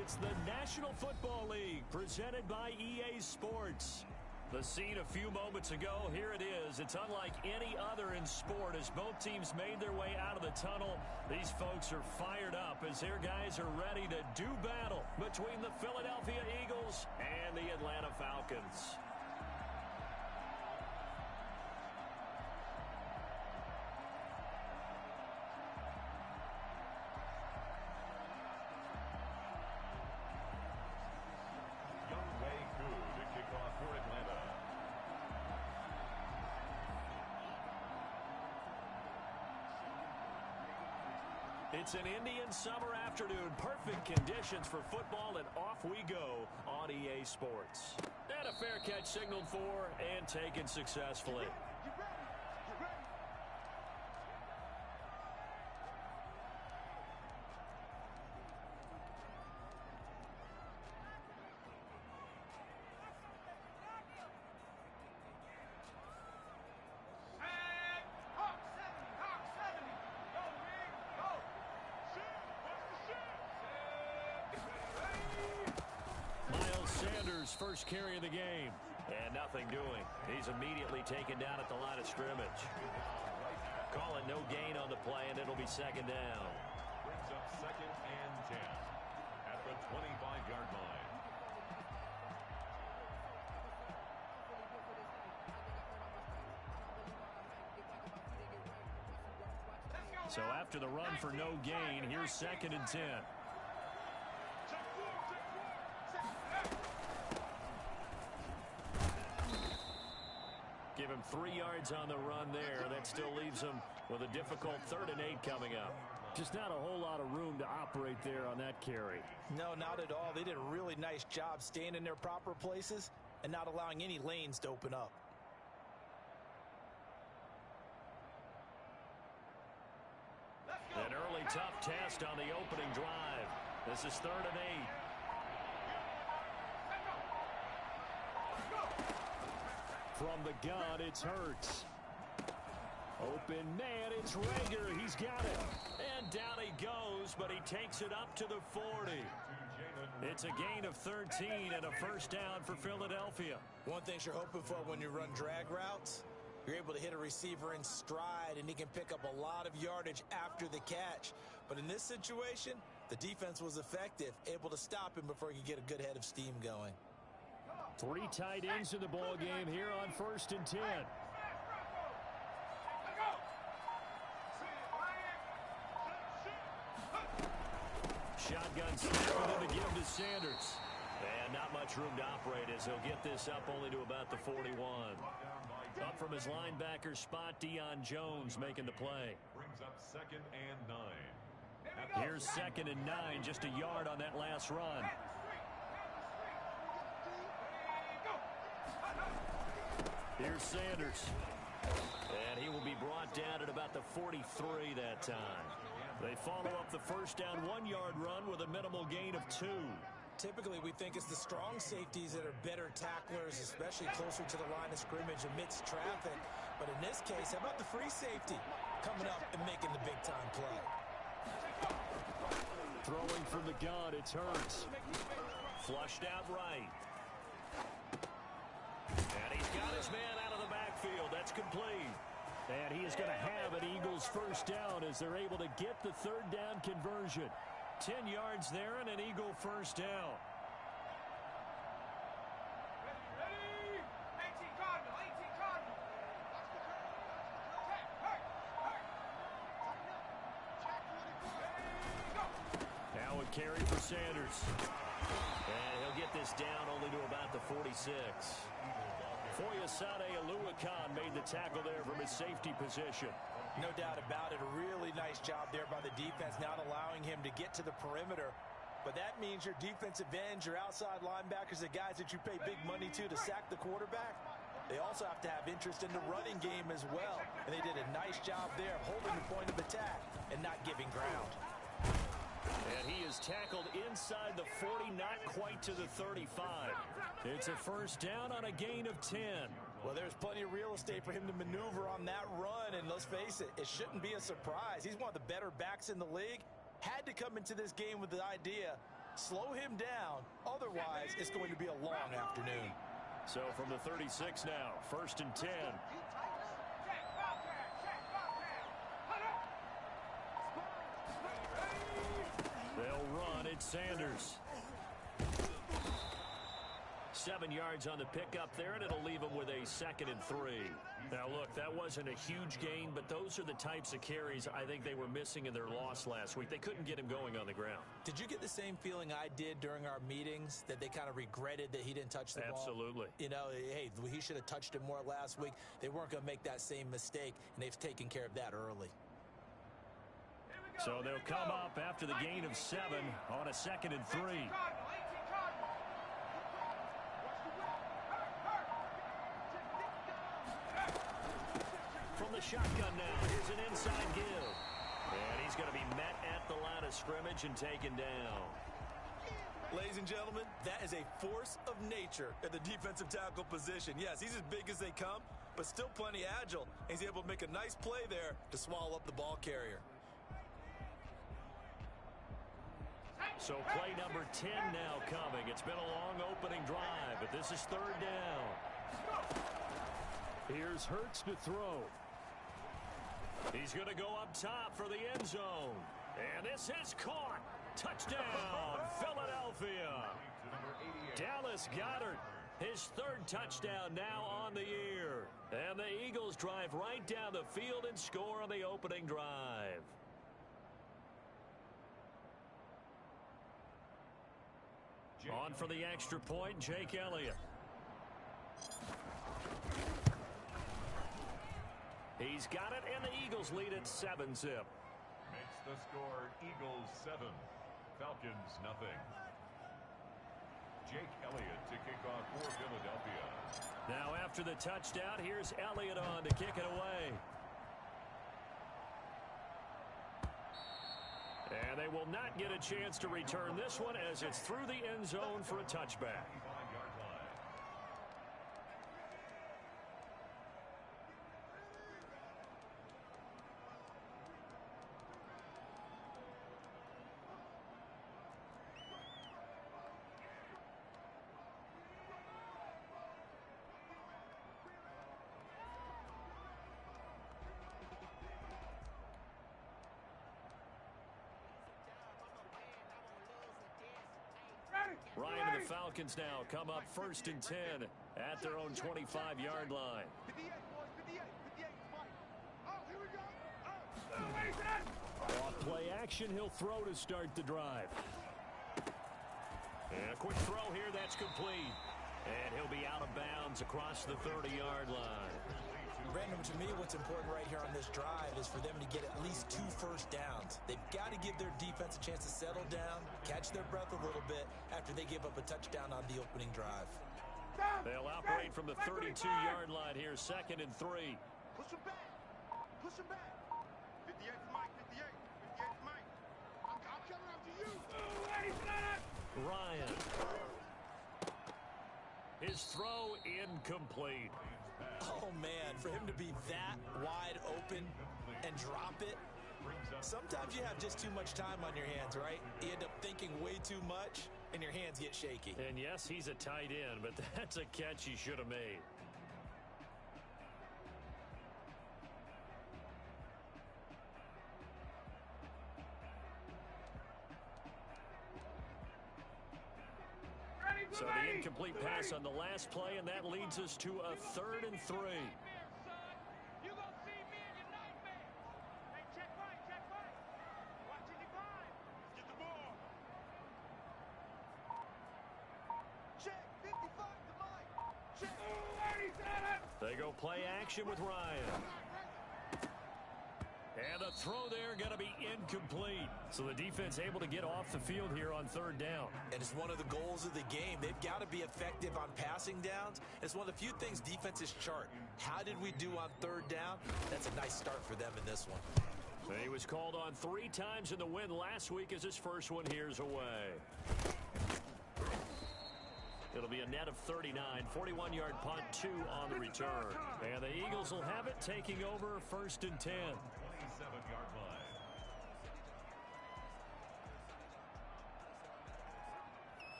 It's the National Football League presented by EA Sports. The scene a few moments ago, here it is. It's unlike any other in sport as both teams made their way out of the tunnel. These folks are fired up as their guys are ready to do battle between the Philadelphia Eagles and the Atlanta Falcons. It's an Indian summer afternoon. Perfect conditions for football, and off we go on EA Sports. And a fair catch signaled for and taken successfully. First carry of the game, and nothing doing. He's immediately taken down at the line of scrimmage. Calling no gain on the play, and it'll be second down. Brings up second and 10 at the 25-yard line. So after the run for no gain, here's second and 10. Give him 3 yards on the run there. That still leaves him with a difficult 3rd and 8 coming up. Just not a whole lot of room to operate there on that carry. No, not at all. They did a really nice job staying in their proper places and not allowing any lanes to open up. An early tough test on the opening drive. This is 3rd and 8. From the gun, it's Hurts. Open man, it's Rager. He's got it. And down he goes, but he takes it up to the 40. It's a gain of 13 and a first down for Philadelphia. One thing you're hoping for when you run drag routes, you're able to hit a receiver in stride, and he can pick up a lot of yardage after the catch. But in this situation, the defense was effective, able to stop him before he could get a good head of steam going. 3 tight ends in the ball game here on 1st and 10. Shotgun snap and the give to Sanders. And not much room to operate as he'll get this up only to about the 41. Up from his linebacker spot, Deion Jones making the play. Brings up second and 9. Here's 2nd and 9, just a yard on that last run. Here's Sanders. And he will be brought down at about the 43 that time. They follow up the first down 1-yard run with a minimal gain of 2. Typically, we think it's the strong safeties that are better tacklers, especially closer to the line of scrimmage amidst traffic. But in this case, how about the free safety coming up and making the big-time play? Throwing from the gun, it's Hurts. Flushed out right. And he's got his man out of the backfield. That's complete. And he is going to have an Eagles first down as they're able to get the 3rd down conversion. 10 yards there and an Eagle first down. Ready? 18 Cardinal, 18 Cardinal. Now a carry for Sanders. And he'll get this down only to about the 46. Foyesade Aluakan made the tackle there from his safety position. No doubt about it. A really nice job there by the defense, not allowing him to get to the perimeter. But that means your defensive ends, your outside linebackers, the guys that you pay big money to sack the quarterback, they also have to have interest in the running game as well. And they did a nice job there of holding the point of attack and not giving ground. And he is tackled inside the 40, not quite to the 35. It's a first down on a gain of 10. Well, there's plenty of real estate for him to maneuver on that run, and let's face it, it shouldn't be a surprise. He's one of the better backs in the league. Had to come into this game with the idea Slow him down. Otherwise, it's going to be a long afternoon. So from the 36 now, 1st and 10. They'll run. It's Sanders. 7 yards on the pickup there, and it'll leave them with a 2nd and 3. Now, look, that wasn't a huge gain, but those are the types of carries I think they were missing in their loss last week. They couldn't get him going on the ground. Did you get the same feeling I did during our meetings, that they kind of regretted that he didn't touch the ball? Absolutely. You know, hey, he should have touched it more last week. They weren't going to make that same mistake, and they've taken care of that early. So they'll come up after the gain of 7 on a 2nd and 3. From the shotgun now, here's an inside give. And he's going to be met at the line of scrimmage and taken down. Ladies and gentlemen, that is a force of nature at the defensive tackle position. Yes, he's as big as they come, but still plenty agile. He's able to make a nice play there to swallow up the ball carrier. So play number 10 now coming. It's been a long opening drive, but this is 3rd down. Here's Hurts to throw. He's going to go up top for the end zone. And this is caught. Touchdown, Philadelphia. Dallas Goedert, his 3rd touchdown now on the year. And the Eagles drive right down the field and score on the opening drive. On for the extra point, Jake Elliott. He's got it, and the Eagles lead at 7-0. Makes the score Eagles 7, Falcons nothing. Jake Elliott to kick off for Philadelphia. Now after the touchdown, here's Elliott on to kick it away. And they will not get a chance to return this one as it's through the end zone for a touchback. Ryan and the Falcons now come up 1st and 10 at their own 25-yard line. Off play action, he'll throw to start the drive. And a quick throw here, that's complete. And he'll be out of bounds across the 30-yard line. Brandon, to me, what's important right here on this drive is for them to get at least 2 first downs. They've got to give their defense a chance to settle down, catch their breath a little bit after they give up a touchdown on the opening drive. They'll operate from the 32-yard line here, 2nd and 3. Push him back. Push him back. 58 to Mike. 58. 58 to Mike. I'm coming up to you. Ryan. His throw incomplete. Oh, man, for him to be that wide open and drop it, sometimes you have just too much time on your hands, right? You end up thinking way too much, and your hands get shaky. And yes, he's a tight end, but that's a catch he should have made. So the incomplete pass on the last play, and that leads us to a 3rd and 3. They go play action with Ryan. And the throw there going to be incomplete. So the defense able to get off the field here on 3rd down. And it's one of the goals of the game. They've got to be effective on passing downs. It's one of the few things defenses chart. How did we do on 3rd down? That's a nice start for them in this one. He was called on 3 times in the win last week as his first one here's away. It'll be a net of 39, 41-yard punt, 2 on the return. And the Eagles will have it taking over 1st and 10. 27-yard line.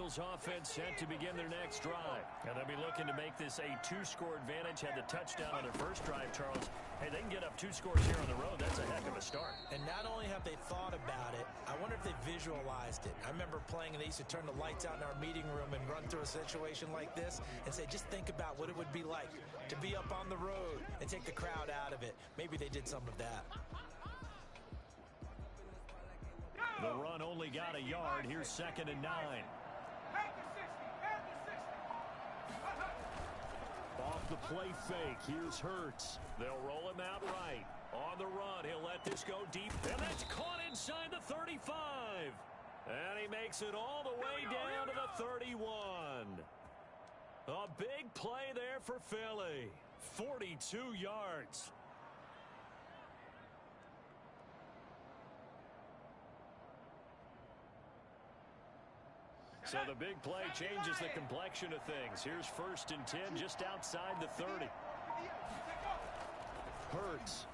Eagles offense set to begin their next drive. And they'll be looking to make this a two-score advantage. Had the touchdown on their first drive, Charles. Hey, they can get up 2 scores here on the road. That's a heck of a start. And not only have they thought about it, I wonder if they visualized it. I remember playing, and they used to turn the lights out in our meeting room and run through a situation like this and say, just think about what it would be like to be up on the road and take the crowd out of it. Maybe they did some of that. The run only got a yard. Here's 2nd and 9. Off the play fake. Here's Hurts. They'll roll him out right. On the run, he'll let this go deep. And that's caught inside the 35. And he makes it all the way down to the 31. A big play there for Philly. 42 yards. So the big play changes the complexion of things. Here's 1st and 10 just outside the 30. Hurts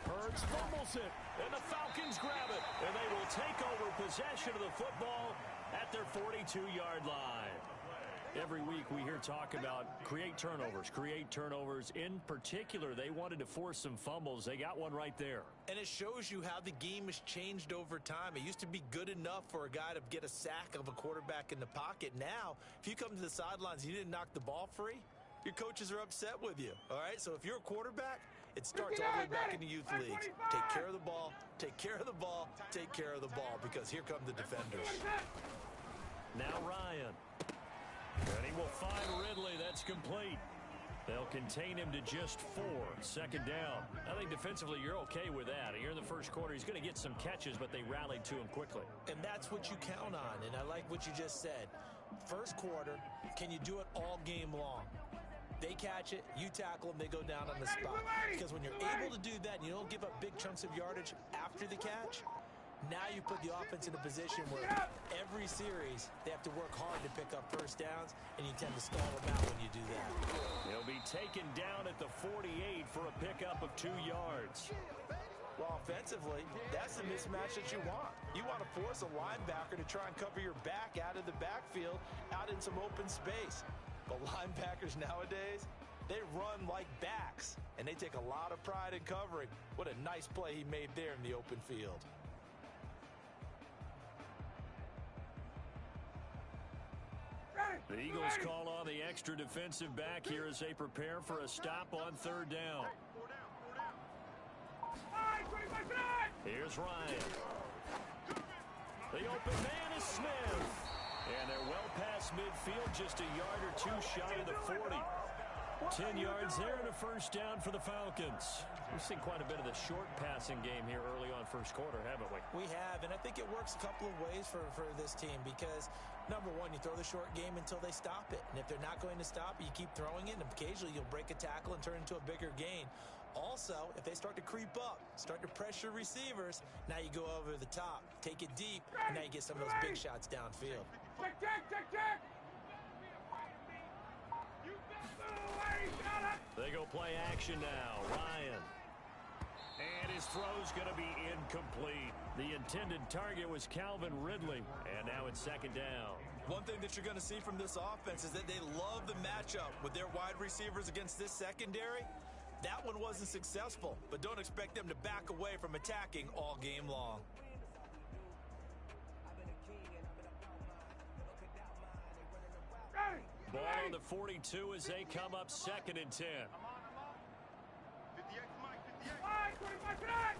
fumbles it, and the Falcons grab it, and they will take over possession of the football at their 42-yard line. Every week we hear talk about create turnovers. In particular, they wanted to force some fumbles. They got one right there. And it shows you how the game has changed over time. It used to be good enough for a guy to get a sack of a quarterback in the pocket. Now, if you come to the sidelines and you didn't knock the ball free, your coaches are upset with you. All right, so if you're a quarterback, it starts all the way back in the youth leagues. Take care of the ball, take care of the ball, take care of the ball, because here come the defenders. Now Ryan. And he will find Ridley. That's complete. They'll contain him to just 4. 2nd down. I think defensively you're okay with that. Here in the first quarter, he's going to get some catches, but they rallied to him quickly. And that's what you count on, and I like what you just said. First quarter, can you do it all game long? They catch it, you tackle them, they go down on the spot. Because when you're able to do that and you don't give up big chunks of yardage after the catch, now you put the offense in a position where every series they have to work hard to pick up first downs, and you tend to stall them out when you do that. He'll be taken down at the 48 for a pickup of 2 yards. Well, offensively, that's the mismatch that you want. You want to force a linebacker to try and cover your back out of the backfield, out in some open space. But linebackers nowadays, they run like backs, and they take a lot of pride in covering. What a nice play he made there in the open field. The Eagles call on the extra defensive back here as they prepare for a stop on 3rd down. Here's Ryan. The open man is Smith. And they're well past midfield, just a yard or 2 shy of the 40. 10 yards there and a first down for the Falcons. We've seen quite a bit of the short passing game here early on first quarter, haven't we? We have, and I think it works a couple of ways for this team because, number one, you throw the short game until they stop it. And if they're not going to stop it, you keep throwing it, and occasionally you'll break a tackle and turn it into a bigger gain. Also, if they start to creep up, start to pressure receivers, now you go over the top, take it deep, and now you get some of those big shots downfield. Check. They go play action now. Ryan. And his throw's going to be incomplete. The intended target was Calvin Ridley. And now it's 2nd down. One thing that you're going to see from this offense is that they love the matchup with their wide receivers against this secondary. That one wasn't successful, but don't expect them to back away from attacking all game long. Ball on the 42 as they come up 2nd and 10.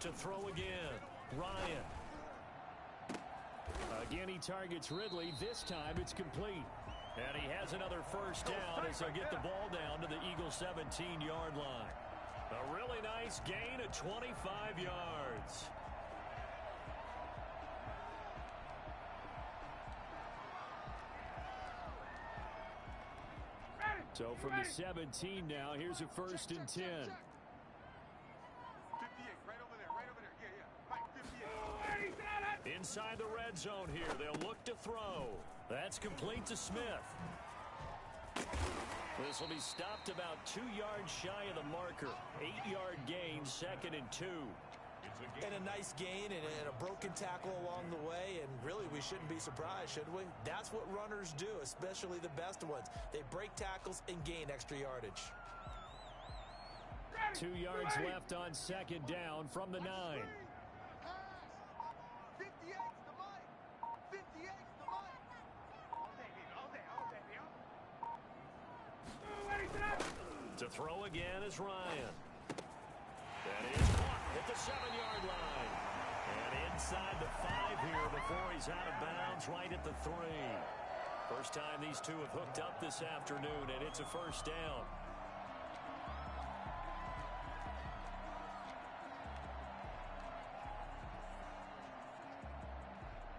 To throw again. Ryan. Again, he targets Ridley. This time it's complete. And he has another first down as they'll get the ball down to the Eagles' 17-yard line. A really nice gain of 25 yards. So from the 17 now, here's a 1st and 10. 58, right over there. Yeah. Right, 58. Inside the red zone here, they'll look to throw. That's complete to Smith. This will be stopped about 2 yards shy of the marker. 8-yard gain, 2nd and 2. And a nice gain and a broken tackle along the way, and really we shouldn't be surprised, should we? That's what runners do, especially the best ones. They break tackles and gain extra yardage. 2 yards left on second down from the 9. 58's the mic. 58's the mic. All day, baby. All day, all day, baby. To throw again is Ryan. That is caught at the 7-yard line. And inside the 5 here before he's out of bounds right at the 3. First time these two have hooked up this afternoon, and it's a first down.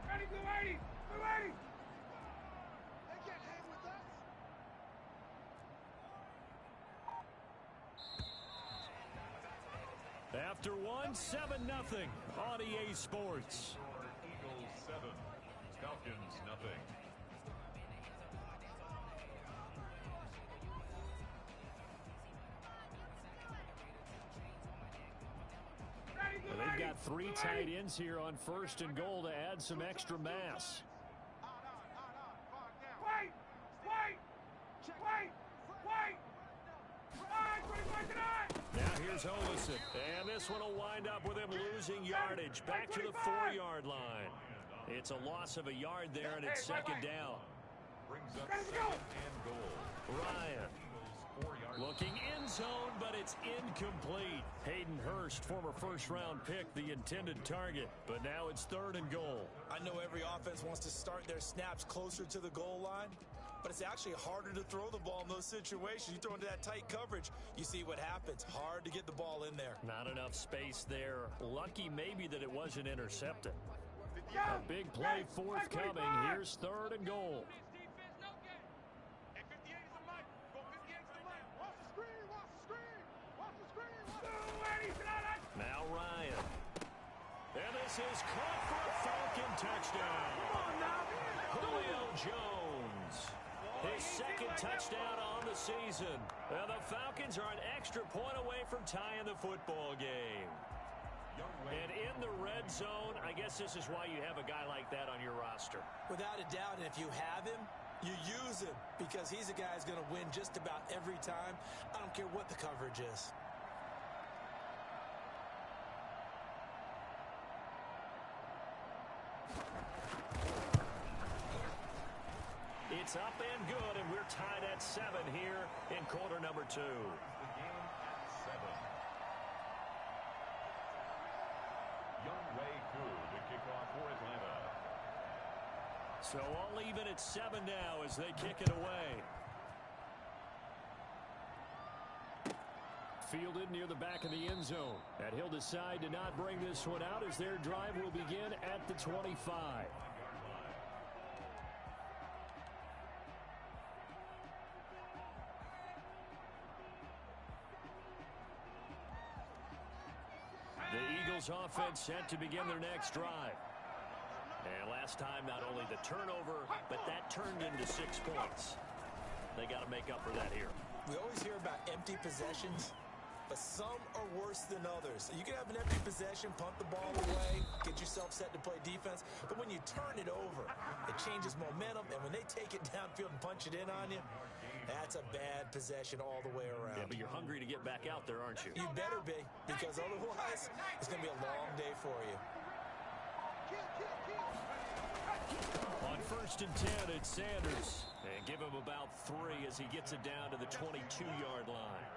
Ready, go 80. Go 80. They can't hang with us. After one, 7-0 on EA Sports. Eagles 7, Falcons nothing. Well, they've got 3 tight ends here on 1st and goal to add some extra mass. Wait! Wait! Wait! Wait! Now here's Olison. And this one will wind up with him losing yardage back to the 4-yard line. It's a loss of a yard there, and it's second down. Brings up 2nd and goal. Ryan looking in zone, but it's incomplete. Hayden Hurst, former first-round pick, the intended target. But now it's 3rd and goal. I know every offense wants to start their snaps closer to the goal line, but it's actually harder to throw the ball in those situations. You throw into that tight coverage, you see what happens. Hard to get the ball in there. Not enough space there. Lucky maybe that it wasn't intercepted. A big play forthcoming. Here's 3rd and goal. Hey, 58 is the mic. Go 58 is the mic. Watch the screen. Watch the screen. Watch the screen. Now Ryan. And this is caught for a Falcon touchdown. Julio Jones. His 2nd touchdown on the season. And the Falcons are an extra point away from tying the football game. And in the red zone, I guess this is why you have a guy like that on your roster. Without a doubt, and if you have him, you use him because he's a guy who's going to win just about every time. I don't care what the coverage is. It's up and good, and we're tied at 7 here in quarter number 2. The game at 7. Younghoe Koo to kick off for Atlanta. So all even at 7 now as they kick it away. Fielded near the back of the end zone. And he'll decide to not bring this one out as their drive will begin at the 25. The Eagles offense set to begin their next drive. And last time, not only the turnover, but that turned into 6 points. They got to make up for that here. We always hear about empty possessions, but some are worse than others. You can have an empty possession, punt the ball away, get yourself set to play defense, but when you turn it over, it changes momentum, and when they take it downfield and punch it in on you, that's a bad possession all the way around. Yeah, but you're hungry to get back out there, aren't you? You better be, because otherwise, it's going to be a long day for you. On 1st and 10, it's Sanders. And give him about 3 as he gets it down to the 22-yard line.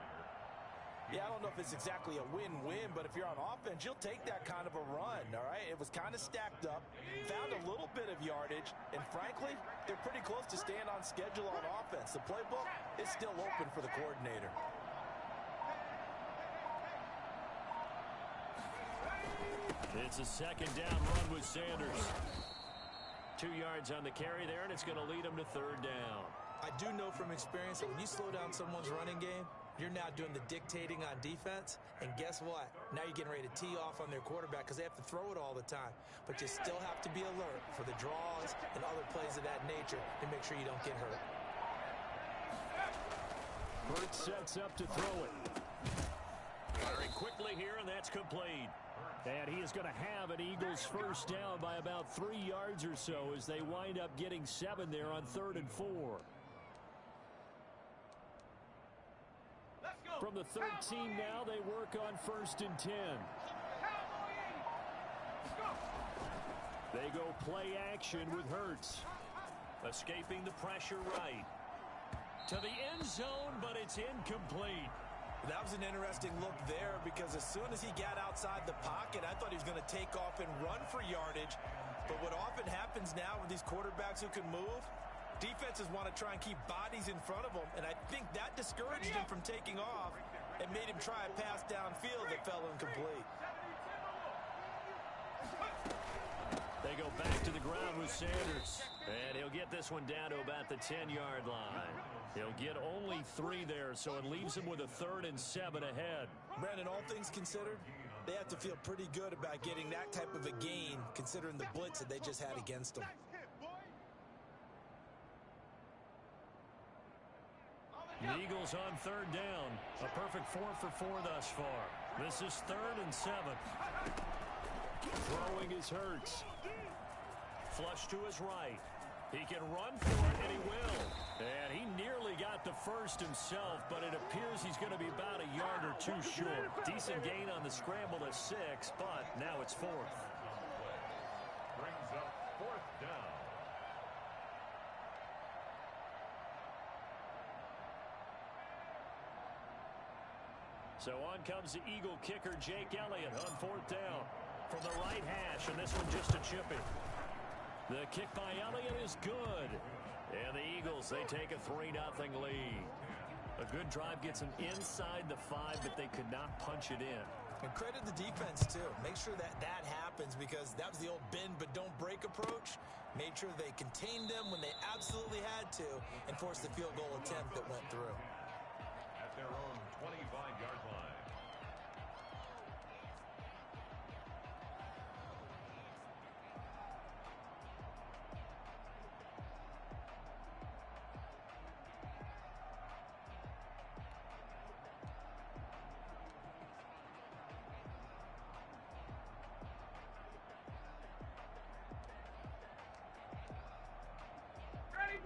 Yeah, I don't know if it's exactly a win-win, but if you're on offense, you'll take that kind of a run, all right? It was kind of stacked up, found a little bit of yardage, and frankly, they're pretty close to staying on schedule on offense. The playbook is still open for the coordinator. It's a 2nd down run with Sanders. 2 yards on the carry there, and it's going to lead him to 3rd down. I do know from experience that when you slow down someone's running game, you're now doing the dictating on defense, and guess what? Now you're getting ready to tee off on their quarterback because they have to throw it all the time. But you still have to be alert for the draws and other plays of that nature to make sure you don't get hurt. Burt sets up to throw it. Firing quickly here, and that's complete. And he is going to have an Eagles first down by about 3 yards or so as they wind up getting 7 there on 3rd and 4. From the 13 now, they work on 1st and 10. They go play action with Hurts. Escaping the pressure right. To the end zone, but it's incomplete. That was an interesting look there because as soon as he got outside the pocket, I thought he was going to take off and run for yardage. But what often happens now with these quarterbacks who can move, defenses want to try and keep bodies in front of them, and I think that discouraged him from taking off and made him try a pass downfield that fell incomplete. They go back to the ground with Sanders. And he'll get this one down to about the 10-yard line. He'll get only 3 there, so it leaves him with a 3rd and 7 ahead. Brandon, all things considered, they have to feel pretty good about getting that type of a gain, considering the blitz that they just had against them. The Eagles on 3rd down. A perfect 4 for 4 thus far. This is 3rd and 7. Throwing is Hurts. Flush to his right. He can run for it, and he will. And he nearly got the first himself, but it appears he's going to be about a yard or 2 short. Decent gain on the scramble to 6, but now it's 4th. Brings up 4th down. So on comes the Eagle kicker, Jake Elliott, on 4th down. From the right hash, and this one just a chippy. The kick by Elliott is good. And the Eagles, they take a 3-0 lead. A good drive gets them inside the 5, but they could not punch it in. And credit the defense, too. Make sure that that happens because that was the old bend but don't break approach. Made sure they contained them when they absolutely had to and forced the field goal attempt that went through. At their own 25-yard line.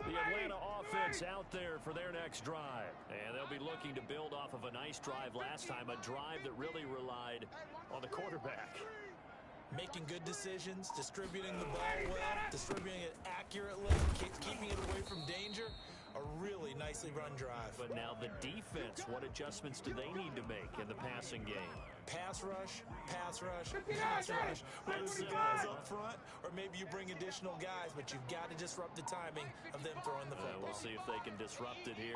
The Atlanta offense out there for their next drive. And they'll be looking to build off of a nice drive last time, a drive that really relied on the quarterback. Making good decisions, distributing the ball well, distributing it accurately, keeping it away from danger. A really nicely run drive. But now the defense, what adjustments do they need to make in the passing game? Pass rush, pass rush, pass rush. Whether it's the guys up front or maybe you bring additional guys, but you've got to disrupt the timing of them throwing the football. We'll see if they can disrupt it here.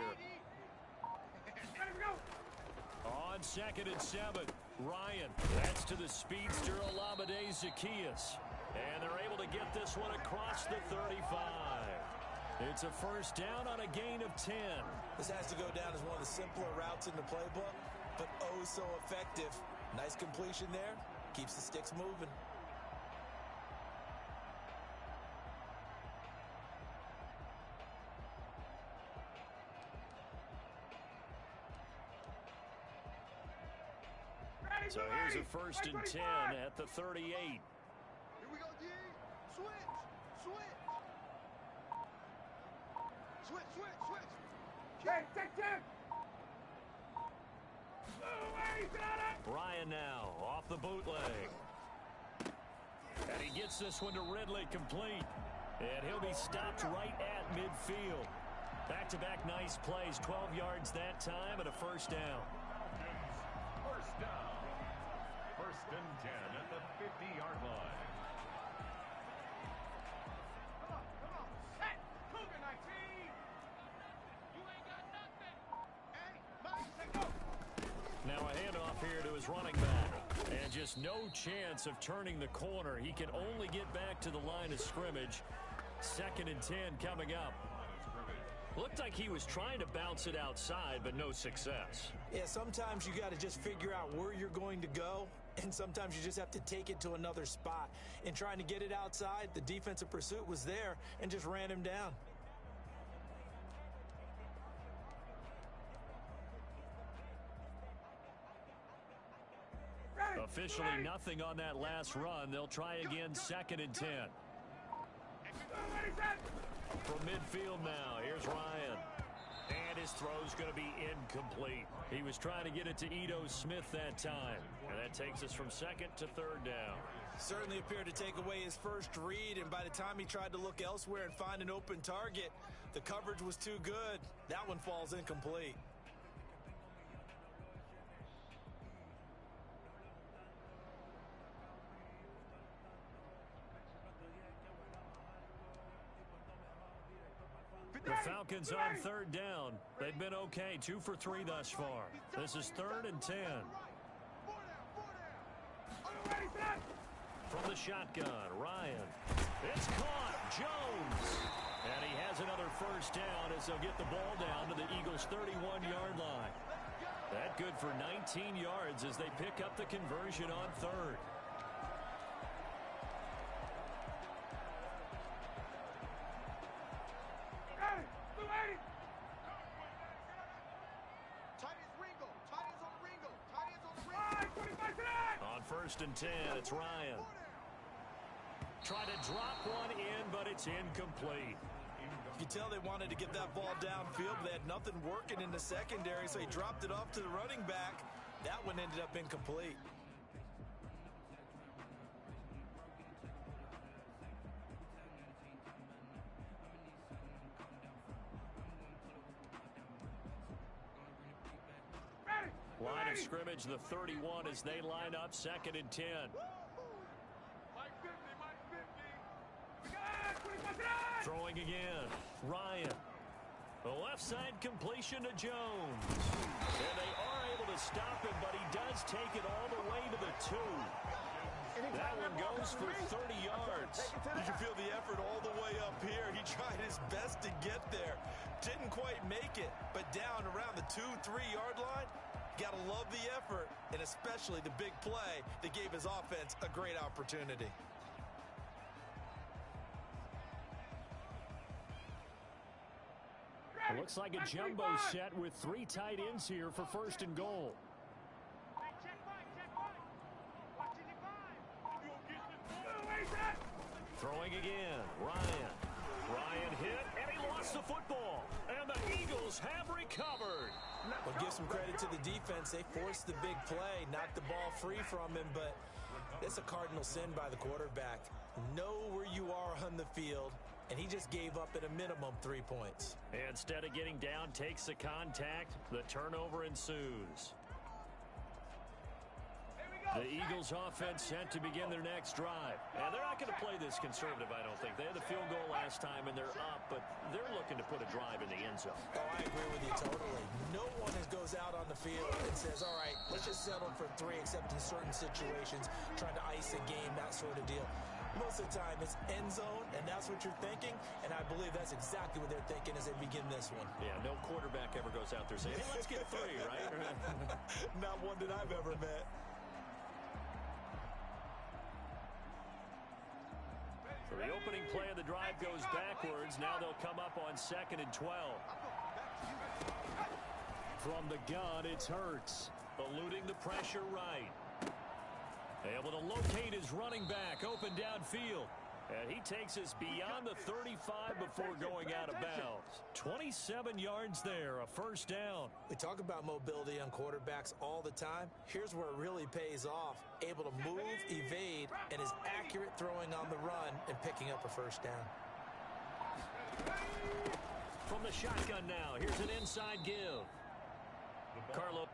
On 2nd and 7, Ryan. That's to the speedster Olamide Zaccheaus. And they're able to get this one across the 35. It's a first down on a gain of 10. This has to go down as one of the simpler routes in the playbook, but oh so effective. Nice completion there. Keeps the sticks moving. So here's a first and 10 at the 38. Here we go, D. Switch. Check. Ryan now off the bootleg. And he gets this one to Ridley complete. And he'll be stopped right at midfield. Back-to-back nice plays, 12 yards that time and a first down. First down. 1st and 10 at the 50-yard line. Come on. Set. Cougar 19. You ain't got nothing. Hey, Mike, let's go. Now a handoff here to his running back. And just no chance of turning the corner. He can only get back to the line of scrimmage. 2nd and 10 coming up. Looked like he was trying to bounce it outside, but no success. Yeah, sometimes you got to just figure out where you're going to go, and sometimes you just have to take it to another spot. In trying to get it outside, the defensive pursuit was there and just ran him down. A Officially nothing on that last run. They'll try again, 2nd and 10. From midfield now, here's Ryan. And his throw's going to be incomplete. He was trying to get it to Ito Smith that time. And that takes us from 2nd to 3rd down. Certainly appeared to take away his first read, and by the time he tried to look elsewhere and find an open target, the coverage was too good. That one falls incomplete. The Falcons on 3rd down. They've been okay, 2 for 3 thus far. This is 3rd and 10. From the shotgun, Ryan. It's caught. Jones. And he has another first down as they'll get the ball down to the Eagles' 31-yard line. That good for 19 yards as they pick up the conversion on 3rd. On 1st and 10, it's Ryan. Try to drop one in, but it's incomplete. You can tell they wanted to get that ball downfield, but they had nothing working in the secondary, so he dropped it off to the running back. That one ended up incomplete. Line of scrimmage, the 31 as they line up, 2nd and 10. Throwing again, Ryan. The left side completion to Jones. And they are able to stop him, but he does take it all the way to the 2. That one goes for 30 yards. You can feel the effort all the way up here. He tried his best to get there. Didn't quite make it, but down around the 2-3-yard line, got to love the effort, and especially the big play that gave his offense a great opportunity. It looks like a jumbo set with 3 tight ends here for 1st and goal. Throwing again, Ryan. Ryan hit, and he lost the football. And the Eagles have recovered. Well, give some credit to the defense. They forced the big play, knocked the ball free from him, but it's a cardinal sin by the quarterback. Know where you are on the field, and he just gave up at a minimum 3 points. Instead of getting down, takes the contact. The turnover ensues. The Eagles offense set to begin their next drive. And they're not going to play this conservative, I don't think. They had the field goal last time, and they're up, but they're looking to put a drive in the end zone. Oh, I agree with you totally. No one goes out on the field and says, all right, let's just settle for 3, except in certain situations, trying to ice a game, that sort of deal. Most of the time, it's end zone, and that's what you're thinking, and I believe that's exactly what they're thinking as they begin this one. Yeah, no quarterback ever goes out there saying, hey, let's get 3, right? Not one that I've ever met. So the opening play of the drive goes backwards. Now they'll come up on 2nd and 12. From the gun, it's Hurts. Eluding the pressure right. Able to locate his running back open downfield. And he takes us beyond the 35 before going out of bounds. 27 yards there, a first down. We talk about mobility on quarterbacks all the time. Here's where it really pays off. Able to move, evade, and is accurate throwing on the run and picking up a first down. From the shotgun now, here's an inside give. Carlo.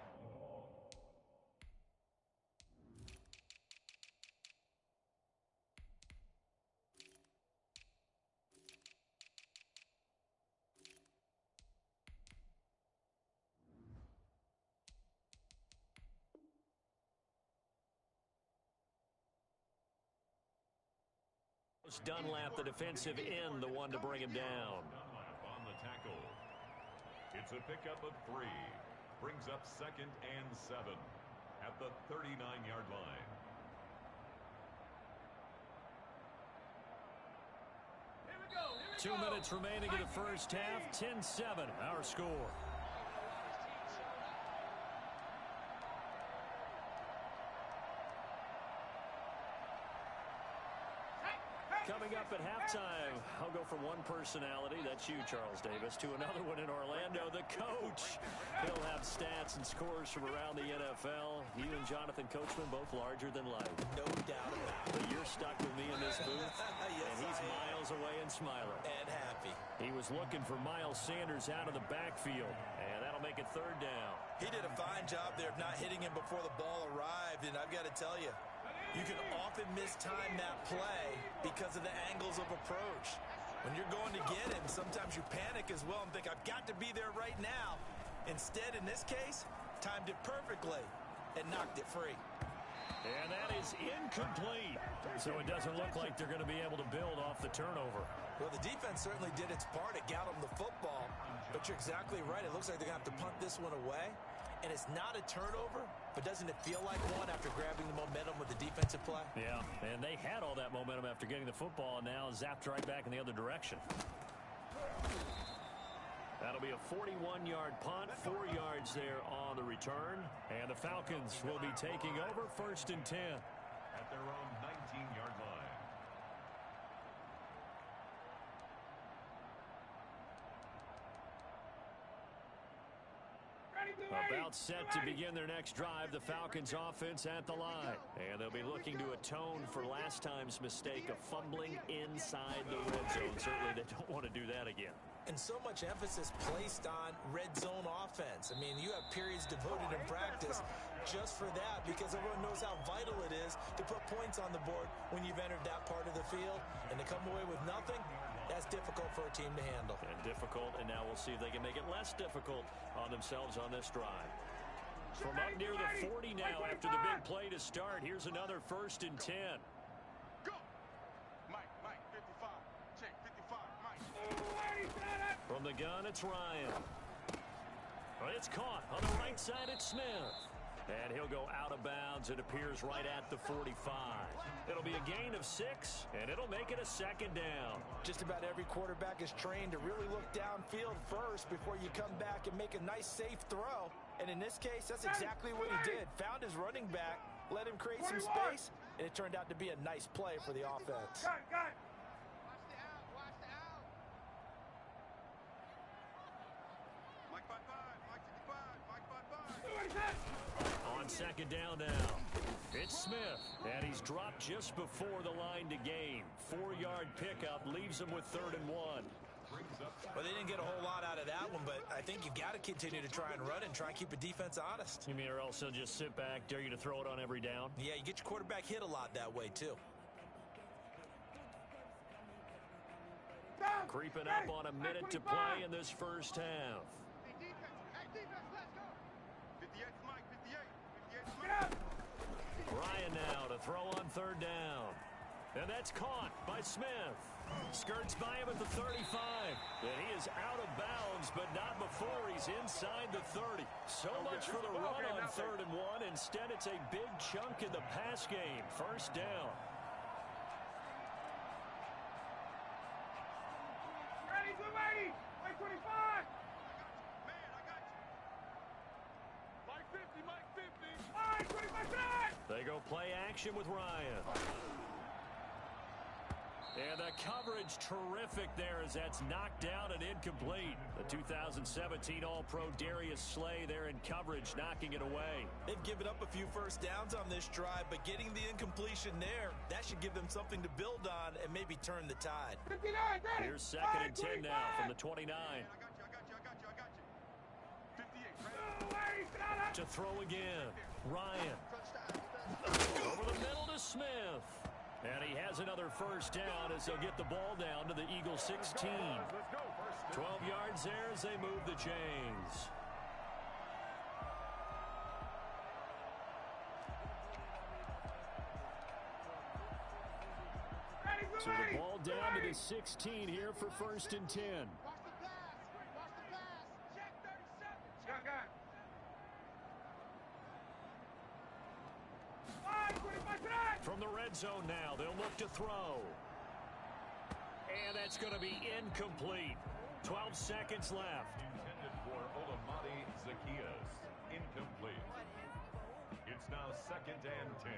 Dunlap, the defensive end, the one to bring him down. Dunlap on the tackle. It's a pickup of 3. Brings up 2nd and 7 at the 39-yard line. Here we go. 2 minutes remaining in the first half. 10-7, our score. Coming up at halftime, I'll go from one personality, that's you, Charles Davis, to another one in Orlando, the coach. He'll have stats and scores from around the NFL. You and Jonathan Coachman both larger than life. No doubt about it. But you're stuck with me in this booth, Yes, and he's miles away and smiling. And happy. He was looking for Miles Sanders out of the backfield, and that'll make it third down. He did a fine job there of not hitting him before the ball arrived, and I've got to tell you, you can often mistime that play because of the angles of approach. When you're going to get him, sometimes you panic as well and think, I've got to be there right now. Instead, in this case, timed it perfectly and knocked it free. And that is incomplete. So it doesn't look like they're going to be able to build off the turnover. Well, the defense certainly did its part. It got them the football. But you're exactly right. It looks like they're going to have to punt this one away. And it's not a turnover, but doesn't it feel like one after grabbing the momentum with the defensive play? Yeah, and they had all that momentum after getting the football, and now zapped right back in the other direction. That'll be a 41-yard punt, 4 yards there on the return. And the Falcons will be taking over 1st and 10. At their own 19-yard line. About set to begin their next drive, the Falcons offense at the line. And they'll be looking to atone for last time's mistake of fumbling inside the red zone. Certainly they don't want to do that again. And so much emphasis placed on red zone offense. I mean, you have periods devoted in practice just for that because everyone knows how vital it is to put points on the board when you've entered that part of the field. And to come away with nothing, that's difficult for a team to handle. And difficult, and now we'll see if they can make it less difficult on themselves on this drive. From up near the 40 now after the big play to start, here's another 1st and 10. Go! Mike, 55. Check, 55, Mike. From the gun, it's Ryan. Well, it's caught. On the right side, it's Smith. And he'll go out of bounds. It appears right at the 45. It'll be a gain of 6, and it'll make it a 2nd down. Just about every quarterback is trained to really look downfield first before you come back and make a nice, safe throw. And in this case, that's exactly what he did. Found his running back, let him create some space, and it turned out to be a nice play for the offense. Got it. Watch the out. Mike 55, Mike 55, Mike 55. On 2nd down now, it's Smith, and he's dropped just before the line to gain. 4-yard pickup leaves him with 3rd and 1. Well, they didn't get a whole lot out of that one, but I think you've got to continue to try and run and try and keep the defense honest. You mean, or else they'll just sit back, dare you to throw it on every down? Yeah, you get your quarterback hit a lot that way, too. Creeping up on a minute to play in this first half. Hey, defense, let's go. 58's Mike, 58's Mike. Ryan now to throw on 3rd down. And that's caught by Smith. Skirts by him at the 35. And he is out of bounds, but not before he's inside the 30. So much for the run on 3rd and 1. Instead, it's a big chunk in the pass game. 1st down. Ready. Mike 25. Man, I got you. Mike 50. Mike 25. They go play action with Ryan. And the coverage terrific there as that's knocked down and incomplete. The 2017 All-Pro Darius Slay there in coverage, knocking it away. They've given up a few 1st downs on this drive, but getting the incompletion there, that should give them something to build on and maybe turn the tide. 59, Here's 2nd and 10 now from the 29. I got you. 58, To throw again, Ryan. Over the middle to Smith. And he has another 1st down as they'll get the ball down to the Eagles 16. 12 yards there as they move the chains. So the ball down to the 16 here for 1st and 10. Watch the pass. Check 37. Got it. From the red zone now, they'll look to throw. And that's going to be incomplete. 12 seconds left. Intended for Olamide Zacchaeus. Incomplete. It's now 2nd and 10.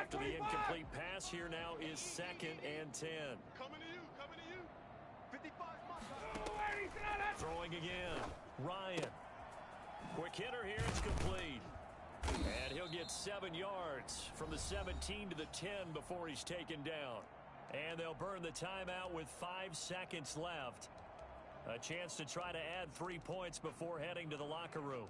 after the incomplete pass. Here now is 2nd and 10. Coming to you, coming to you. 55's my Throwing again. Ryan. Quick hitter here. It's complete. And he'll get 7 yards from the 17 to the 10 before he's taken down. And they'll burn the timeout with 5 seconds left. A chance to try to add 3 points before heading to the locker room.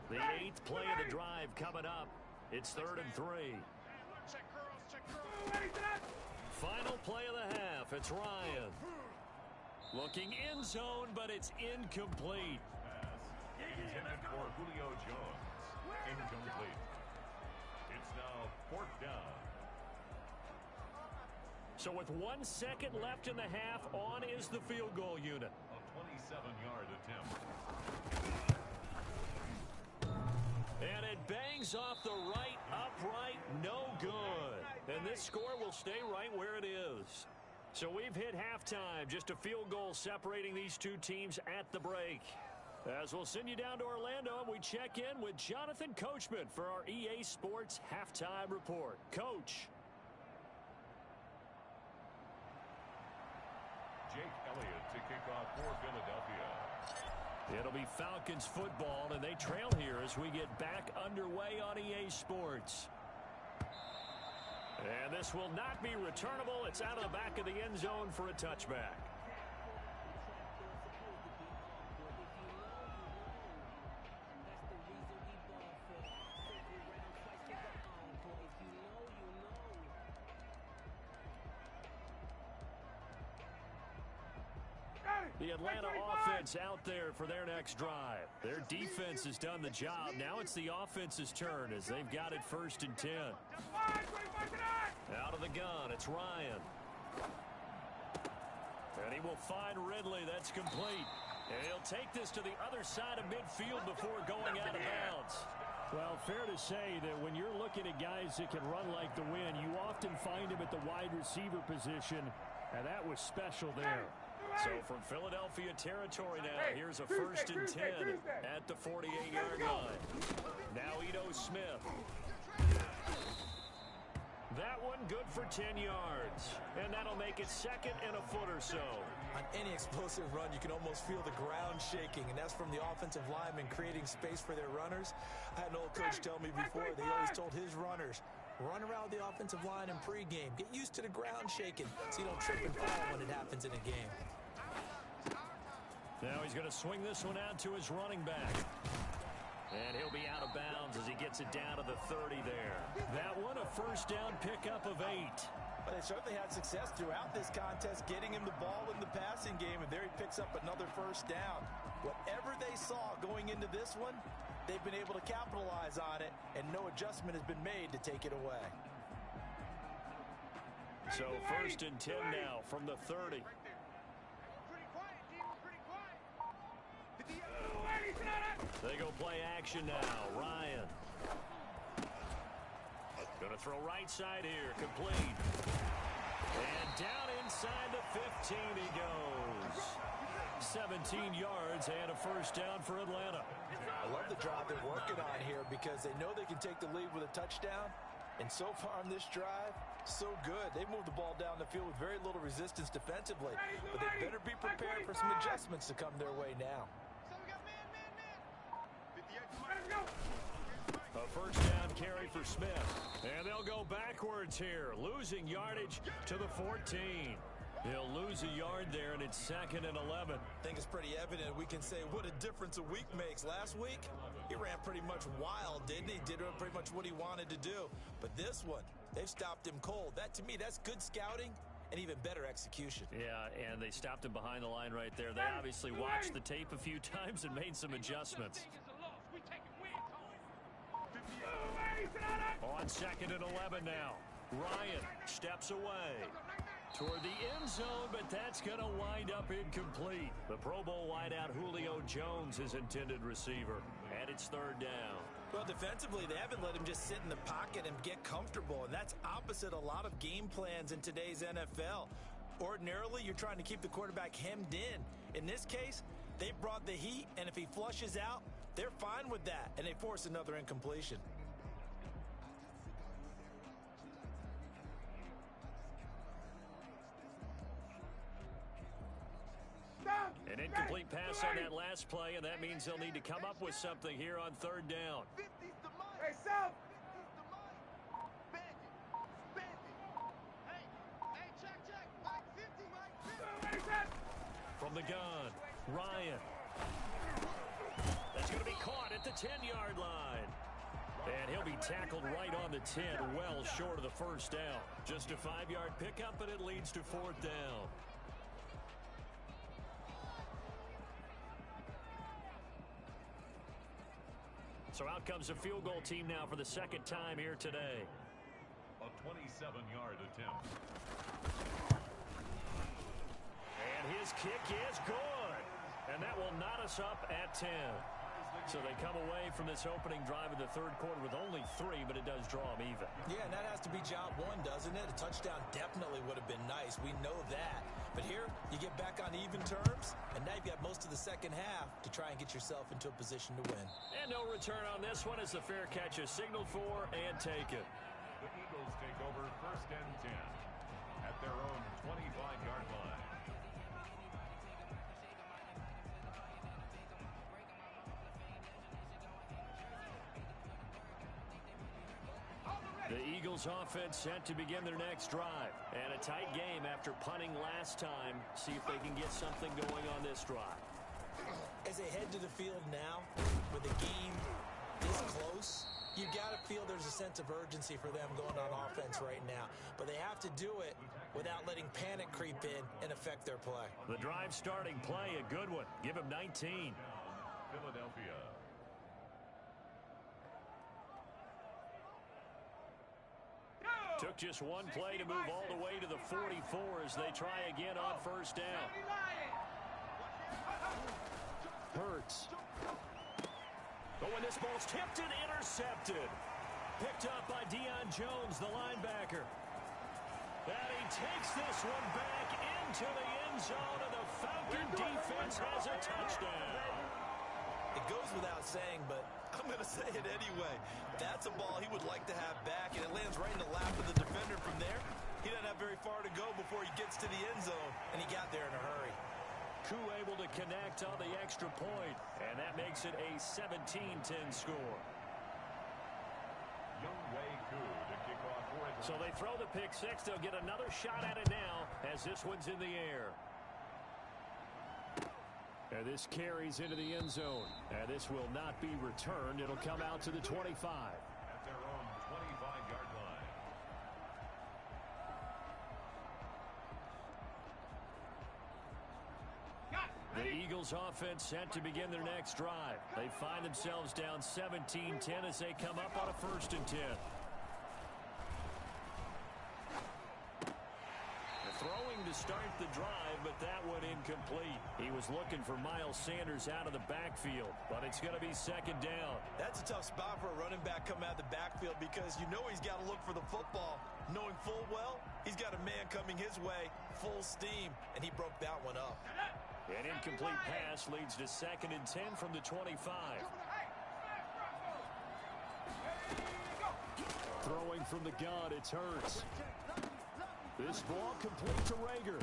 The 8th play of the drive coming up. It's 3rd and 3. Check girls, check girls. Final play of the half. It's Ryan. Looking in zone, but it's incomplete. Pass intended for Julio Jones. Incomplete. It's now 4th down. So with 1 second left in the half, on is the field goal unit. A 27-yard attempt. And it bangs off the right upright, no good. And this score will stay right where it is. So we've hit halftime, just a field goal separating these two teams at the break. As we'll send you down to Orlando, and we check in with Jonathan Coachman for our EA Sports Halftime Report. Coach. Jake Elliott to kick off for Philadelphia. It'll be Falcons football, and they trail here as we get back underway on EA Sports. And this will not be returnable. It's out of the back of the end zone for a touchback. The Atlanta offense out there for their next drive. Their defense has done the job. Now it's the offense's turn as they've got it 1st and 10. Out of the gun, it's Ryan. And he will find Ridley. That's complete. And he'll take this to the other side of midfield before going out of bounds. Well, fair to say that when you're looking at guys that can run like the wind, you often find him at the wide receiver position, and that was special there. So from Philadelphia territory now, here's a 1st and 10 at the 48-yard line. Now Ito Smith. That one good for 10 yards. And that'll make it 2nd and a foot or so. On any explosive run, you can almost feel the ground shaking, and that's from the offensive linemen creating space for their runners. I had an old coach tell me before, they always told his runners, run around the offensive line in pregame. Get used to the ground shaking so you don't trip and fall when it happens in a game. Now he's going to swing this one out to his running back. And he'll be out of bounds as he gets it down to the 30 there. That one a 1st down pickup of 8. But they certainly had success throughout this contest, getting him the ball in the passing game, and there he picks up another 1st down. Whatever they saw going into this one, they've been able to capitalize on it, and no adjustment has been made to take it away. So 1st and 10 now from the 30. They go play action now. Ryan. Going to throw right side here. Complete. And down inside the 15 he goes. 17 yards and a 1st down for Atlanta. I love the drive they're working on here because they know they can take the lead with a touchdown. And so far on this drive, so good. They moved the ball down the field with very little resistance defensively. But they better be prepared for some adjustments to come their way now. A 1st down carry for Smith. And they'll go backwards here, losing yardage to the 14. They'll lose a yard there, and it's 2nd and 11. I think it's pretty evident we can say what a difference a week makes. Last week, he ran pretty much wild, didn't he? Did pretty much what he wanted to do. But this one, they've stopped him cold. That, to me, that's good scouting and even better execution. Yeah, and they stopped him behind the line right there. They obviously watched the tape a few times and made some adjustments. On 2nd and 11 now. Ryan steps away. Toward the end zone, but that's going to wind up incomplete. The Pro Bowl wideout Julio Jones is intended receiver, and it's third down. Well, defensively, they haven't let him just sit in the pocket and get comfortable, and that's opposite a lot of game plans in today's NFL. Ordinarily, you're trying to keep the quarterback hemmed in. In this case, they brought the heat, and if he flushes out, they're fine with that, and they force another incompletion. An incomplete pass on that last play, and that means they'll need to come up with something here on third down. Hey, South! From the gun, Ryan. That's going to be caught at the 10-yard line. And he'll be tackled right on the 10, well short of the first down. Just a 5-yard pickup, and it leads to fourth down. So out comes a field goal team now for the second time here today. A 27-yard attempt. And his kick is good. And that will knot us up at 10. So they come away from this opening drive in the third quarter with only 3, but it does draw them even. Yeah, and that has to be job one, doesn't it? A touchdown definitely would have been nice. We know that. But here, you get back on even terms, and now you've got most of the second half to try and get yourself into a position to win. And no return on this one as the fair catch is signaled for and taken. The Eagles take over first and 10 at their own 25-yard line. The Eagles offense set to begin their next drive. And a tight game after punting last time. See if they can get something going on this drive. As they head to the field now, with the game this close, you got to feel there's a sense of urgency for them going on offense right now. But they have to do it without letting panic creep in and affect their play. The drive starting play, a good one. Give him 19. Philadelphia. Took just one play to move all the way to the 44 as they try again on first down. Hurts. But when this ball's tipped and intercepted. Picked up by Deion Jones, the linebacker. And he takes this one back into the end zone, and the Falcon defense has a touchdown. It goes without saying, but I'm going to say it anyway. That's a ball he would like to have back, and it lands right in the lap of the defender from there. He doesn't have very far to go before he gets to the end zone, and he got there in a hurry. Koo able to connect on the extra point, and that makes it a 17-10 score. Younghoe Koo to kick off for it. So they throw the pick six. They'll get another shot at it now as this one's in the air. And this carries into the end zone. And this will not be returned. It'll come out to the 25. At their own 25-yard line. The Eagles offense set to begin their next drive. They find themselves down 17-10 as they come up on a 1st and 10. Throwing to start the drive, but that one incomplete. He was looking for Miles Sanders out of the backfield, but it's going to be second down. That's a tough spot for a running back coming out of the backfield because you know he's got to look for the football, knowing full well he's got a man coming his way, full steam, and he broke that one up. An incomplete pass leads to 2nd and 10 from the 25. Throwing from the gun, it's Hurts. This ball complete to Rager.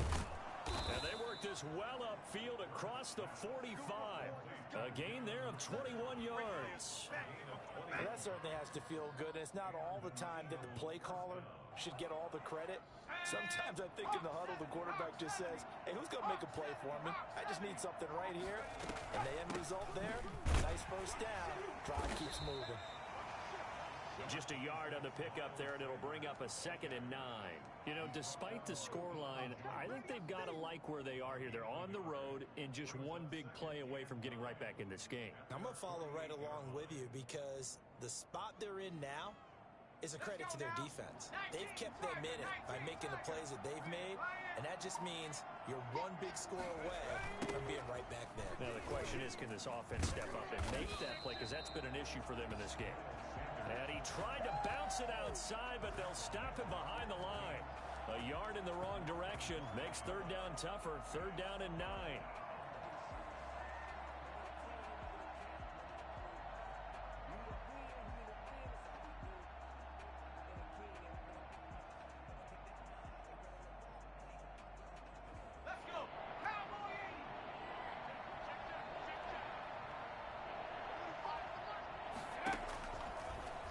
And they work this well upfield across the 45. A gain there of 21 yards. Well, that certainly has to feel good. It's not all the time that the play caller should get all the credit. Sometimes I think in the huddle, the quarterback just says, hey, who's going to make a play for me? I just need something right here. And the end result there, nice first down. Drive keeps moving. Just a yard on the pickup there, and it'll bring up a 2nd and 9. You know, despite the scoreline, I think they've got to like where they are here. They're on the road and just one big play away from getting right back in this game. I'm going to follow right along with you because the spot they're in now, is a credit to their defense. They've kept them in it by making the plays that they've made, and that just means you're one big score away from being right back there. Now the question is, can this offense step up and make that play, because that's been an issue for them in this game. And he tried to bounce it outside, but they'll stop him behind the line. A yard in the wrong direction makes third down tougher. Third down and 9.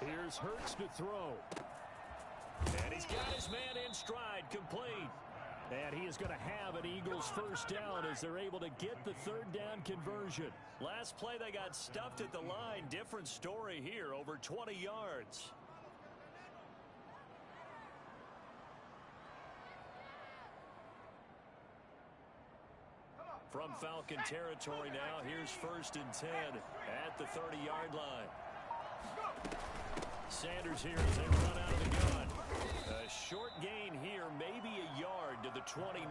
Here's Hurts to throw. And he's got his man in stride, complete. And he is going to have an Eagles first down as they're able to get the third down conversion. Last play they got stuffed at the line. Different story here, over 20 yards. From Falcon territory now, here's 1st and 10 at the 30-yard line. Sanders here as they run out of the gun. A short gain here, maybe a yard to the 29.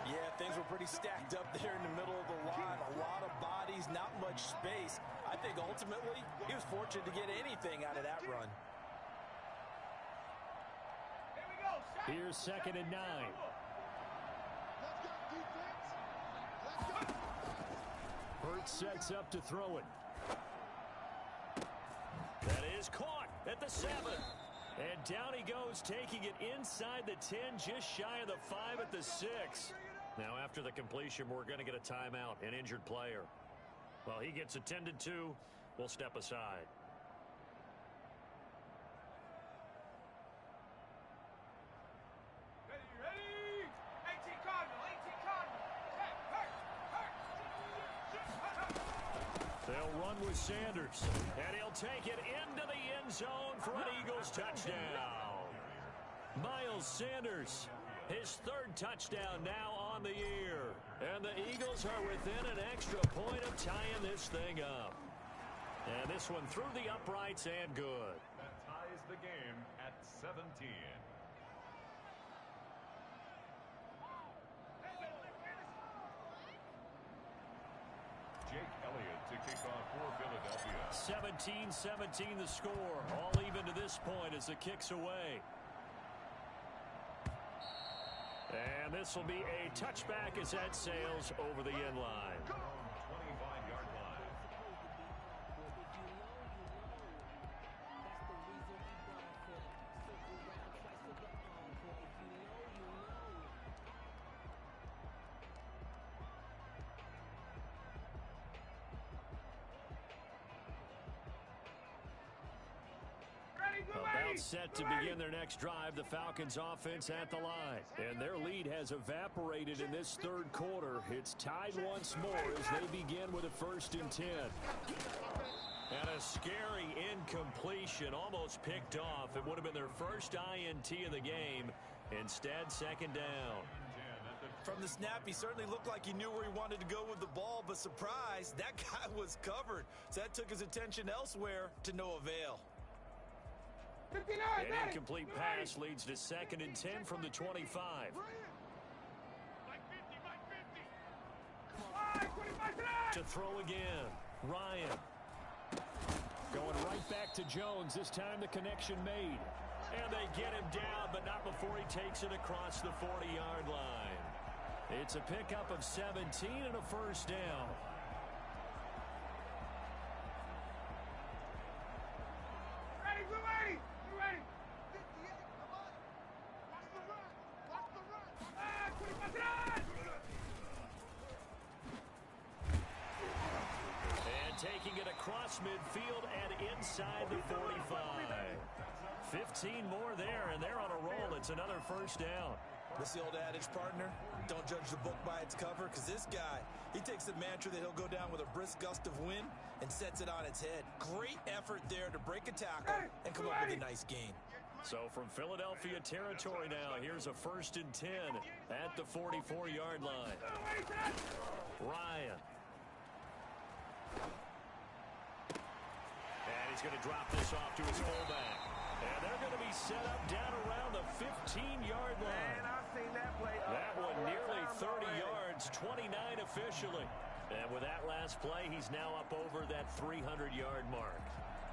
Yeah, things were pretty stacked up there in the middle of the line. A lot of bodies, not much space. I think ultimately he was fortunate to get anything out of that run. Here's 2nd and 9. Hurts sets up to throw it. That is caught at the 7. And down he goes, taking it inside the 10, just shy of the 5 at the 6. Now, after the completion, we're going to get a timeout, an injured player. Well, he gets attended to. We'll step aside. Ready? 18 Cardinal, 18 Cardinal. They'll run with Sanders, and he'll take it into the end zone for an Eagles touchdown. Miles Sanders, his 3rd touchdown now on the year. And the Eagles are within an extra point of tying this thing up. And this one through the uprights and good. That ties the game at 17. Jake Elliott to kick off for Philadelphia. 17-17 the score. All even to this point as the kick's away. And this will be a touchback as that sails over the end line. 25-yard line. About set to begin their next drive, the Falcons offense at the line. And their lead has evaporated in this 3rd quarter. It's tied once more as they begin with a 1st and 10. And a scary incompletion, almost picked off. It would have been their first INT of the game. Instead, 2nd down. From the snap, he certainly looked like he knew where he wanted to go with the ball, but surprise, that guy was covered. So that took his attention elsewhere to no avail. An incomplete pass leads to 2nd and 10 from the 25. To throw again, Ryan. Going right back to Jones. This time the connection made. And they get him down, but not before he takes it across the 40-yard line. It's a pickup of 17 and a 1st down. Taking it across midfield and inside the 45. 15 more there, and they're on a roll. It's another 1st down. What's the old adage, partner? Don't judge the book by its cover, because this guy, he takes the mantra that he'll go down with a brisk gust of wind and sets it on its head. Great effort there to break a tackle and come up with a nice gain. So from Philadelphia territory now, here's a 1st and 10 at the 44-yard line. Ryan. And he's going to drop this off to his fullback. They're going to be set up down around the 15-yard line. Man, I've seen that play. That one nearly 30 yards, 29 officially. And with that last play, he's now up over that 300-yard mark.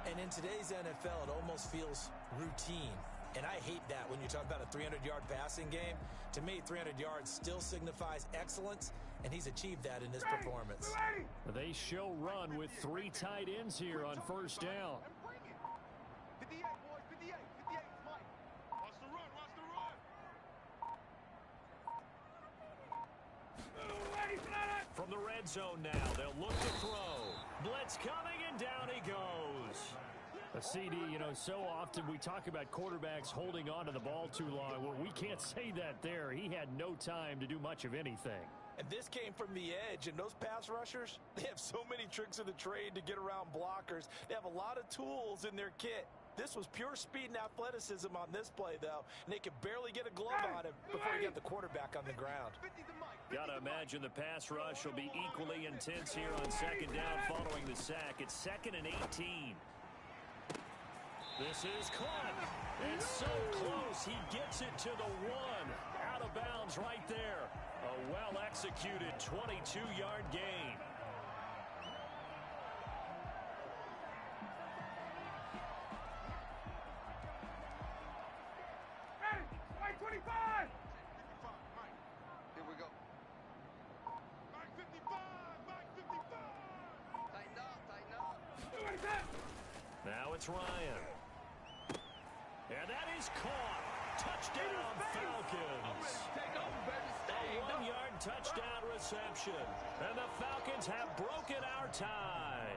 And in today's NFL, it almost feels routine. And I hate that when you talk about a 300-yard passing game. To me, 300 yards still signifies excellence, and he's achieved that in his performance. They show run with 3 tight ends here on first down. 58, boys, 58, 58, Mike. Watch the run, watch the run. From the red zone now, they'll look to throw. Blitz coming, and down he goes. A CD, you know, so often we talk about quarterbacks holding on to the ball too long. Well, we can't say that there. He had no time to do much of anything. And this came from the edge, and those pass rushers, they have so many tricks of the trade to get around blockers. They have a lot of tools in their kit. This was pure speed and athleticism on this play, though, and they could barely get a glove on him before he got the quarterback on the ground. Gotta imagine the pass rush will be equally intense here on second down following the sack. It's 2nd and 18. This is caught. It's so close. He gets it to the 1. Out of bounds right there. A well-executed 22-yard gain. Hey, Mike 25. 55, Mike. Here we go. Mike 55, Mike 55. Tighten up, tighten up. Now it's Ryan. And that is caught. Touchdown, Falcons. A 1-yard touchdown reception. And the Falcons have broken our tie.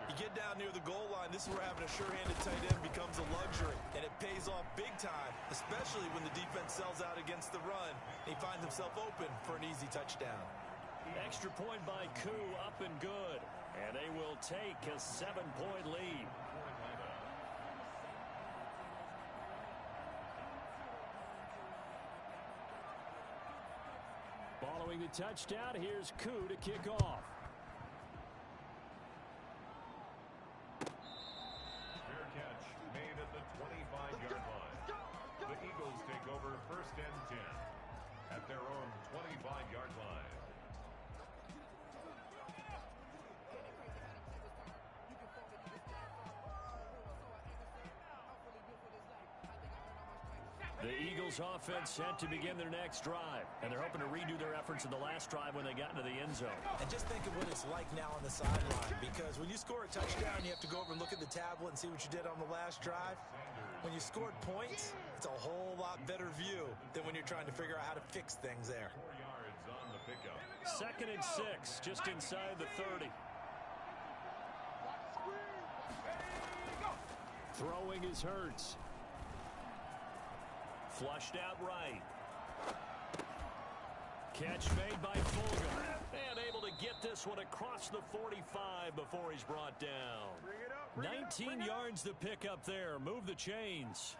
You get down near the goal line, this is where having a sure-handed tight end becomes a luxury, and it pays off big time, especially when the defense sells out against the run. He finds himself open for an easy touchdown. Extra point by Koo, up and good. And they will take a 7-point lead. Following the touchdown, here's Koo to kick off. Fair catch made at the 25-yard line. The Eagles take over 1st and 10 at their own 25-yard line. The Eagles offense set to begin their next drive, and they're hoping to redo their efforts in the last drive when they got into the end zone. And just think of what it's like now on the sideline, because when you score a touchdown, you have to go over and look at the tablet and see what you did on the last drive. When you scored points, it's a whole lot better view than when you're trying to figure out how to fix things there. 4 yards on the pickup. 2nd and 6, just inside the 30. Throwing is Hurts. Flushed out right. Catch made by Fulgham. And able to get this one across the 45 before he's brought down. 19 yards to pick up there. Move the chains.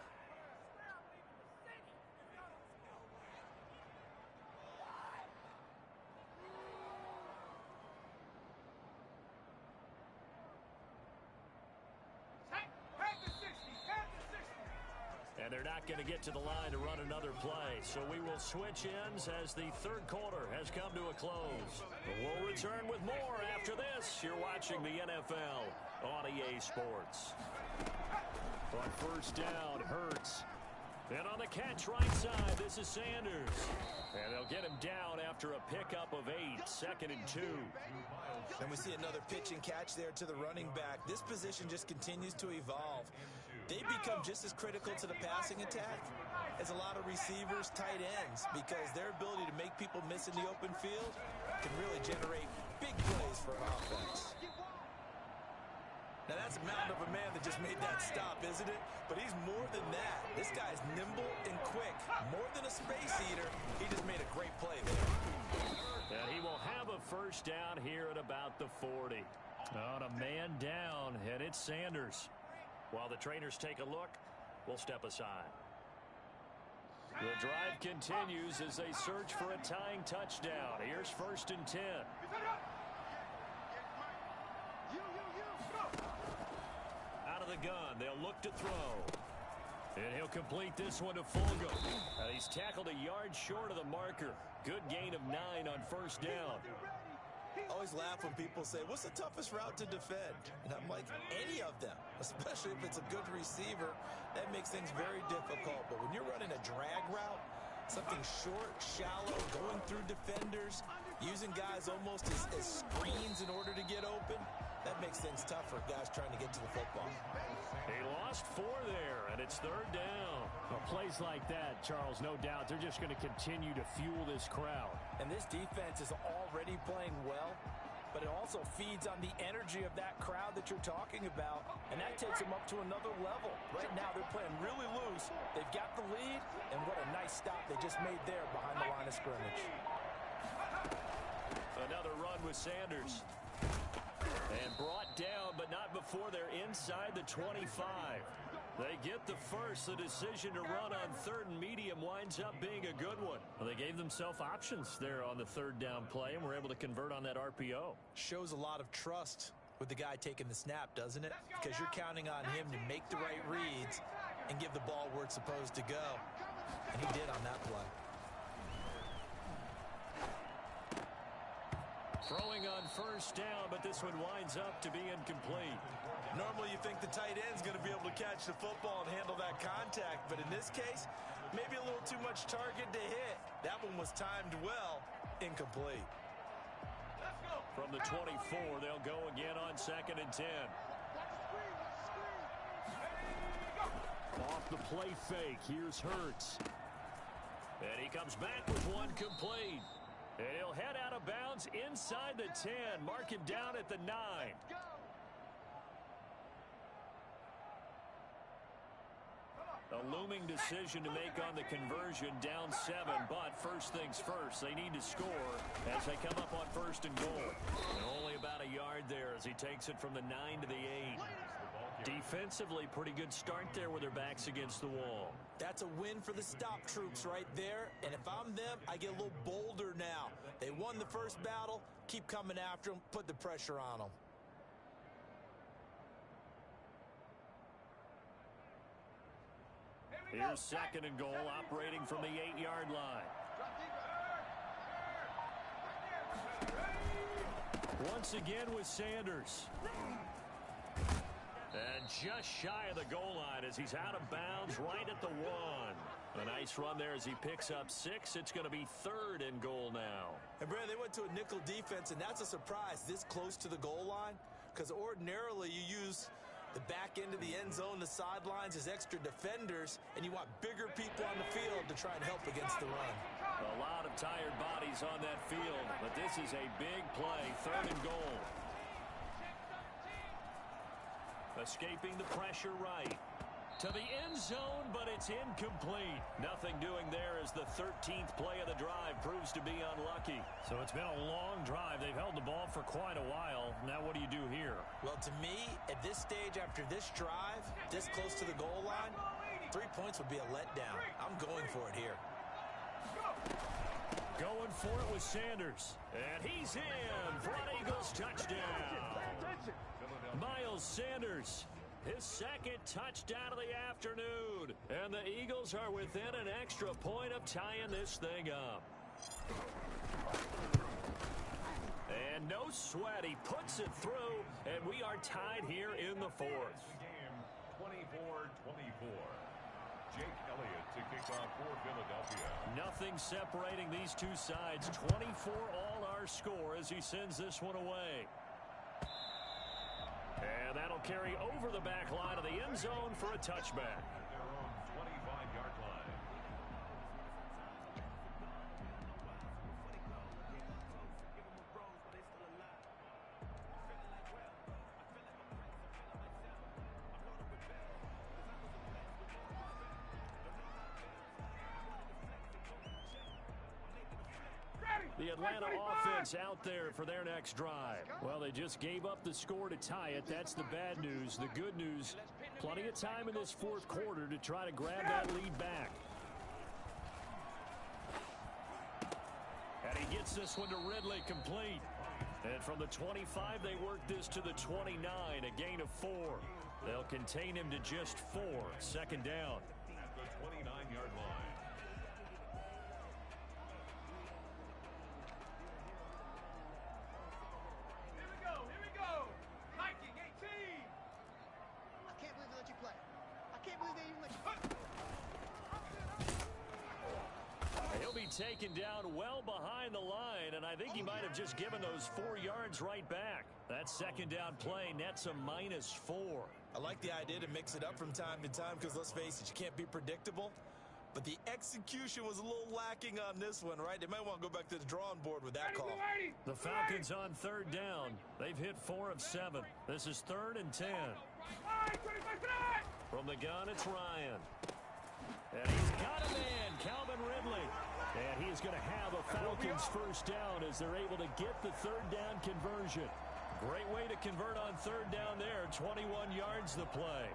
And they're not going to get to the line to run another play. So we will switch ends as the 3rd quarter has come to a close. We'll return with more after this. You're watching the NFL on EA Sports. On first down, Hurts. And on the catch right side, this is Sanders. And they'll get him down after a pickup of 8, 2nd and 2. And we see another pitch and catch there to the running back. This position just continues to evolve. They become just as critical to the passing attack as a lot of receivers, tight ends, because their ability to make people miss in the open field can really generate big plays for an offense. Now that's a mound of a man that just made that stop, isn't it? But he's more than that. This guy's nimble and quick. More than a space eater, he just made a great play there. And he will have a first down here at about the 40. On a man down, and it's Sanders. While the trainers take a look, we'll step aside. The drive continues as they search for a tying touchdown. Here's 1st and 10. Out of the gun, they'll look to throw. And he'll complete this one to Fulgham. He's tackled a yard short of the marker. Good gain of 9 on first down. I always laugh when people say, what's the toughest route to defend? And I'm like, any of them, especially if it's a good receiver. That makes things very difficult. But when you're running a drag route, something short, shallow, going through defenders, using guys almost as screens in order to get open, that makes things tough for guys trying to get to the football. He lost 4 there, and it's third down. Well, plays like that, Charles, no doubt, they're just going to continue to fuel this crowd. And this defense is already playing well, but it also feeds on the energy of that crowd that you're talking about, and that takes them up to another level. Right now, they're playing really loose. They've got the lead, and what a nice stop they just made there behind the line of scrimmage. Another run with Sanders. And brought down, but not before they're inside the 25. They get the first. The decision to run on third and medium winds up being a good one. Well, they gave themselves options there on the third down play and were able to convert on that RPO. Shows a lot of trust with the guy taking the snap, doesn't it? Because you're counting on him to make the right reads and give the ball where it's supposed to go. And he did on that play. Throwing on first down, but this one winds up to be incomplete. Normally you think the tight end's going to be able to catch the football and handle that contact, but in this case, maybe a little too much target to hit. That one was timed well, incomplete. From the 24, they'll go again on 2nd and 10. Off the play fake, here's Hurts. And he comes back with one complete. And he'll head out of bounds inside the 10. Mark him down at the 9. A looming decision to make on the conversion, down 7. But first things first, they need to score as they come up on 1st and goal. And only about a yard there as he takes it from the 9 to the 8. Defensively, pretty good start there with their backs against the wall. That's a win for the stop troops right there. And if I'm them, I get a little bolder now. They won the first battle. Keep coming after them. Put the pressure on them. Here's 2nd and goal, operating from the 8-yard line. Once again with Sanders. And just shy of the goal line as he's out of bounds right at the 1. A nice run there as he picks up 6. It's going to be 3rd and goal now. And Brad, they went to a nickel defense, and that's a surprise this close to the goal line, because ordinarily you use the back end of the end zone, the sidelines as extra defenders, and you want bigger people on the field to try and help against the run. A lot of tired bodies on that field, but this is a big play, 3rd and goal. Escaping the pressure right. To the end zone, but it's incomplete. Nothing doing there as the 13th play of the drive proves to be unlucky. So it's been a long drive. They've held the ball for quite a while. Now what do you do here? Well, to me, at this stage after this drive, this close to the goal line, 3 points would be a letdown. I'm going for it here. Going for it with Sanders. And he's in for an Eagles touchdown. Miles Sanders, his 2nd touchdown of the afternoon. And the Eagles are within an extra point of tying this thing up. And no sweat, he puts it through, and we are tied here in the 4th. Game 24-24. Jake Elliott to kick off for Philadelphia. Nothing separating these two sides. 24 all our score as he sends this one away. And that'll carry over the back line of the end zone for a touchback. At their own 25-yard line. The Atlanta offense out there for their next drive. Well, they just gave up the score to tie it. That's the bad news. The good news, plenty of time in this 4th quarter to try to grab that lead back. And he gets this one to Ridley complete. And from the 25, they work this to the 29, a gain of 4. They'll contain him to just 4, 2nd down. 9-yard line. Here we go. Here we go. Viking 18. I can't believe they let you play. I can't believe they even let you play. He'll be taken down well behind the line, and I think he might have just given those 4 yards right back. That second down play nets a -4. I like the idea to mix it up from time to time because, let's face it, you can't be predictable. But the execution was a little lacking on this one, right? They might want to go back to the drawing board with that call. The Falcons on third down. They've hit 4 of 7. This is 3rd and 10. From the gun, it's Ryan. And he's got a man, Calvin Ridley. And he's going to have a Falcons first down as they're able to get the third down conversion. Great way to convert on third down there. 21 yards the play.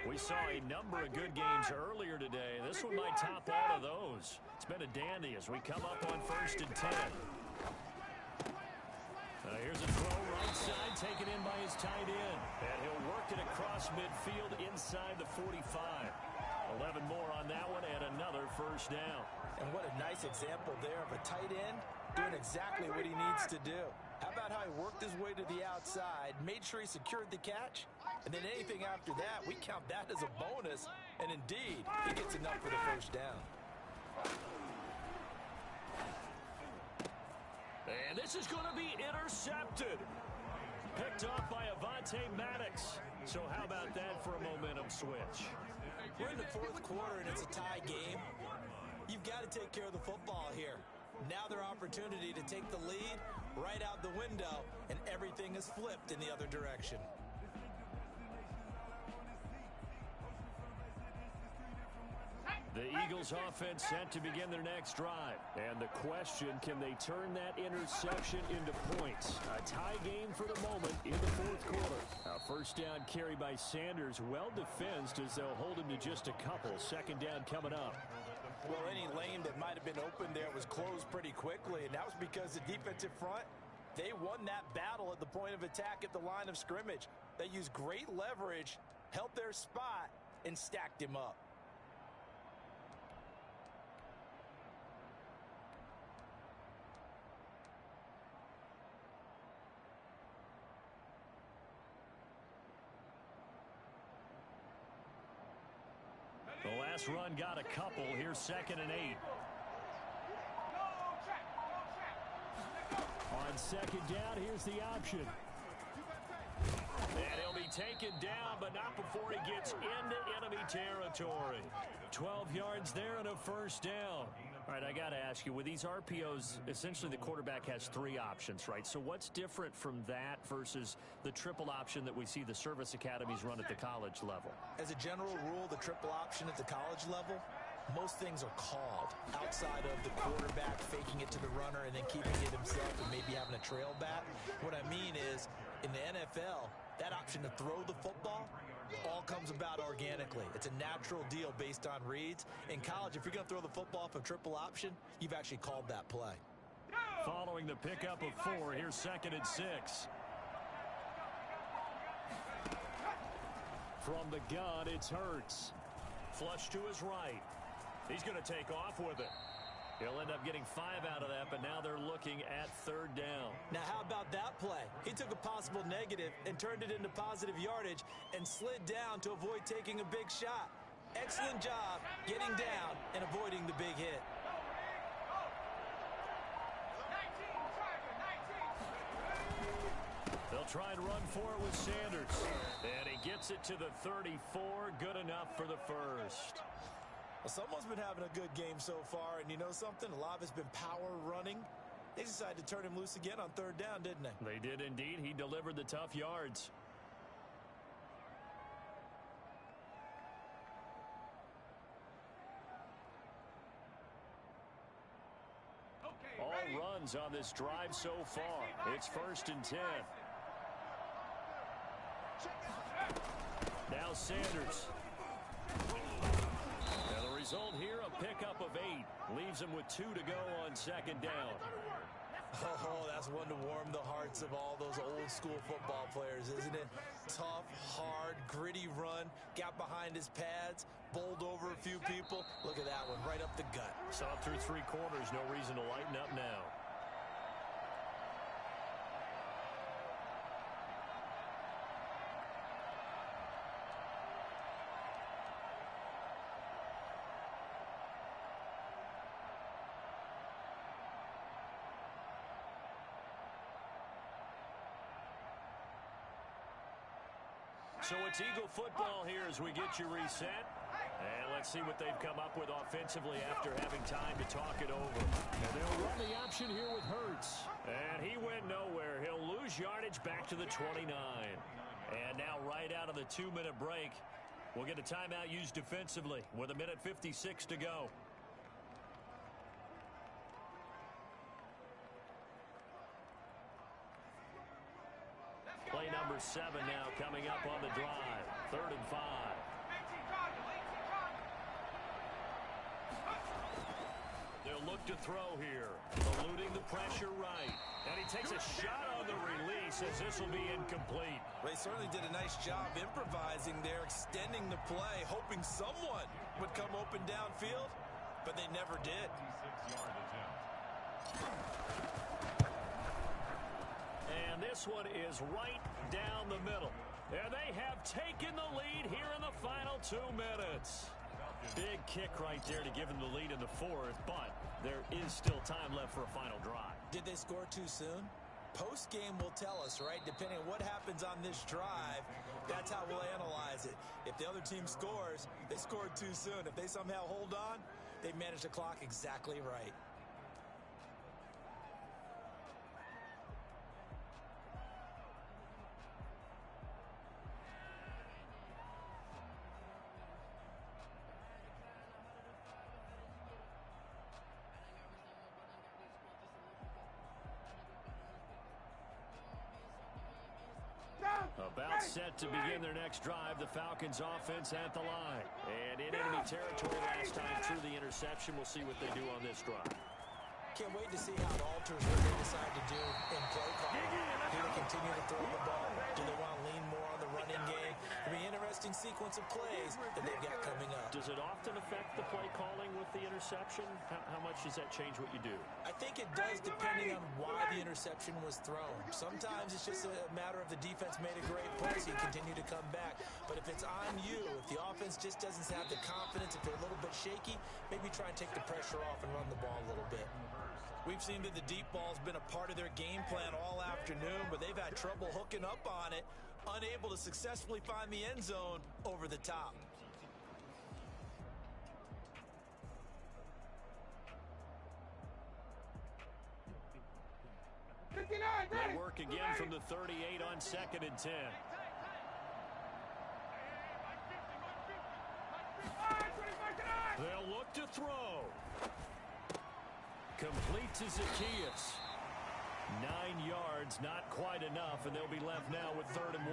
We saw a number of good games earlier today. This one might top all of those. It's been a dandy as we come up on 1st and 10. Here's a throw right side, taken in by his tight end. And he'll work it across midfield inside the 45. 11 more on that one and another first down. And what a nice example there of a tight end doing exactly what he needs to do. How about how he worked his way to the outside, made sure he secured the catch, and then anything after that, we count that as a bonus. And indeed, he gets enough for the first down. And this is going to be intercepted. Picked off by Avonte Maddox. So how about that for a momentum switch? We're in the 4th quarter, and it's a tie game. You've got to take care of the football here. Now their opportunity to take the lead right out the window, and everything is flipped in the other direction. The Eagles offense set to begin their next drive. And the question, can they turn that interception into points? A tie game for the moment in the 4th quarter. A first down carry by Sanders, well defensed as they'll hold him to just a couple. Second down coming up. Well, any lane that might have been open there was closed pretty quickly, and that was because the defensive front, they won that battle at the point of attack at the line of scrimmage. They used great leverage, held their spot, and stacked him up. The last run got a couple. Here's 2nd and 8. On second down, here's the option. And he'll be taken down, but not before he gets into enemy territory. 12 yards there and a first down. All right, I got to ask you, with these RPOs, essentially the quarterback has 3 options, right? So what's different from that versus the triple option that we see the service academies run at the college level? As a general rule, the triple option at the college level, most things are called outside of the quarterback faking it to the runner and then keeping it himself and maybe having a trail back. What I mean is, in the NFL, that option to throw the football all comes about organically. It's a natural deal based on reads. In college, if you're going to throw the football off a triple option, you've actually called that play. Following the pickup of 4, here's 2nd and 6. From the gun, it's Hurts. Flush to his right. He's going to take off with it. He'll end up getting 5 out of that, but now they're looking at 3rd down. Now, how about that play? He took a possible negative and turned it into positive yardage and slid down to avoid taking a big shot. Excellent job getting down and avoiding the big hit. They'll try and run for it with Sanders. And he gets it to the 34. Good enough for the first. Well, someone's been having a good game so far, and you know something? A lot of it's been power running. They decided to turn him loose again on 3rd down, didn't they? They did indeed. He delivered the tough yards. All runs on this drive so far. It's 1st and 10. Now Sanders. And the result here, a pickup of 8. Leaves him with 2 to go on 2nd down. Oh, that's one to warm the hearts of all those old school football players, isn't it? Tough, hard, gritty run, got behind his pads, bowled over a few people. Look at that one, right up the gut. Saw it through three quarters, no reason to lighten up now. So it's Eagle football here as we get you reset. And let's see what they've come up with offensively after having time to talk it over. And they'll run the option here with Hurts. And he went nowhere. He'll lose yardage back to the 29. And now right out of the 2-minute break, we'll get a timeout used defensively with 1:56 to go. Play number 7 now coming up on the drive. 3rd and 5. They'll look to throw here. Eluding the pressure right. And he takes a shot on the release as this will be incomplete. They certainly did a nice job improvising there, extending the play, hoping someone would come open downfield, but they never did. 56-yard attempt. And this one is right down the middle. And they have taken the lead here in the final 2 minutes. Big kick right there to give them the lead in the 4th, but there is still time left for a final drive. Did they score too soon? Post-game will tell us, right? Depending on what happens on this drive, that's how we'll analyze it. If the other team scores, they scored too soon. If they somehow hold on, they managed the clock exactly right. About set to begin their next drive, the Falcons offense at the line. And in enemy territory last time through the interception. We'll see what they do on this drive. Can't wait to see how it alters what they decide to do in play calling. Do they continue to throw the ball? Do they want to lean more on the running game? It'll be an interesting sequence of plays that they've got coming up. Does it often affect the play calling with the interception? How much does that change what you do? I think it does depending on why the interception was thrown. Sometimes it's just a matter of the defense made a great play, so you continue to come back. But if it's on you, if the offense just doesn't have the confidence, if they're a little bit shaky, maybe try and take the pressure off and run the ball a little bit. We've seen that the deep ball's been a part of their game plan all afternoon, but they've had trouble hooking up on it, unable to successfully find the end zone over the top. They work again from the 38 on 2nd and 10. They'll look to throw. Complete to Zacchaeus. 9 yards, not quite enough, and they'll be left now with 3rd and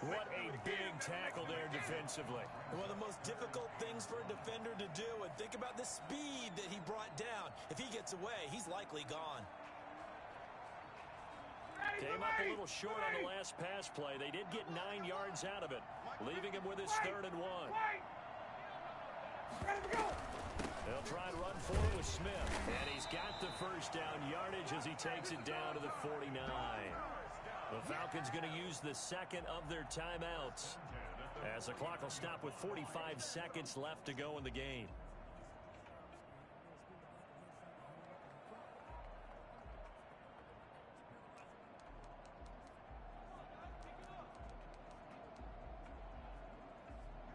1. What a big tackle there defensively. One of the most difficult things for a defender to do, and think about the speed that he brought down. If he gets away, he's likely gone. Came up a little short on the last pass play. They did get 9 yards out of it, leaving him with his 3rd and 1. They'll try and run forward with Smith. And he's got the first down yardage as he takes it down to the 49. The Falcons going to use the 2nd of their timeouts as the clock will stop with 45 seconds left to go in the game.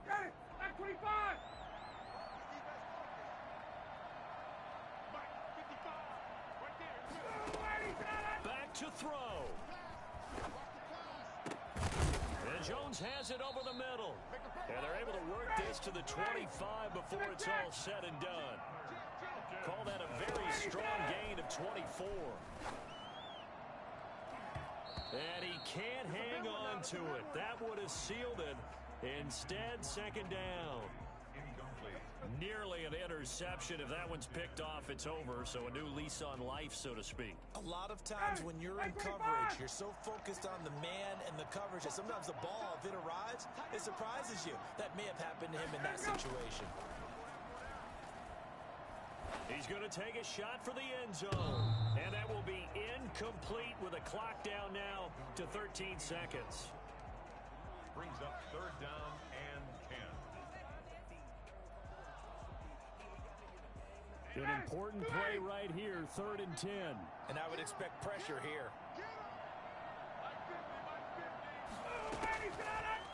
Got it! Back 25! Back to throw. And Jones has it over the middle. And they're able to work this to the 25 before it's all said and done. Call that a very strong gain of 24. And he can't hang on to it. That would have sealed it. Instead, 2nd down. Nearly an interception. If that one's picked off, it's over. So a new lease on life, so to speak. A lot of times when you're in coverage, you're so focused on the man and the coverage that sometimes the ball, if it arrives, it surprises you. That may have happened to him in that situation. He's going to take a shot for the end zone. And that will be incomplete with a clock down now to 13 seconds. Brings up third down and 10. An important play right here, 3rd and 10. And I would expect pressure here.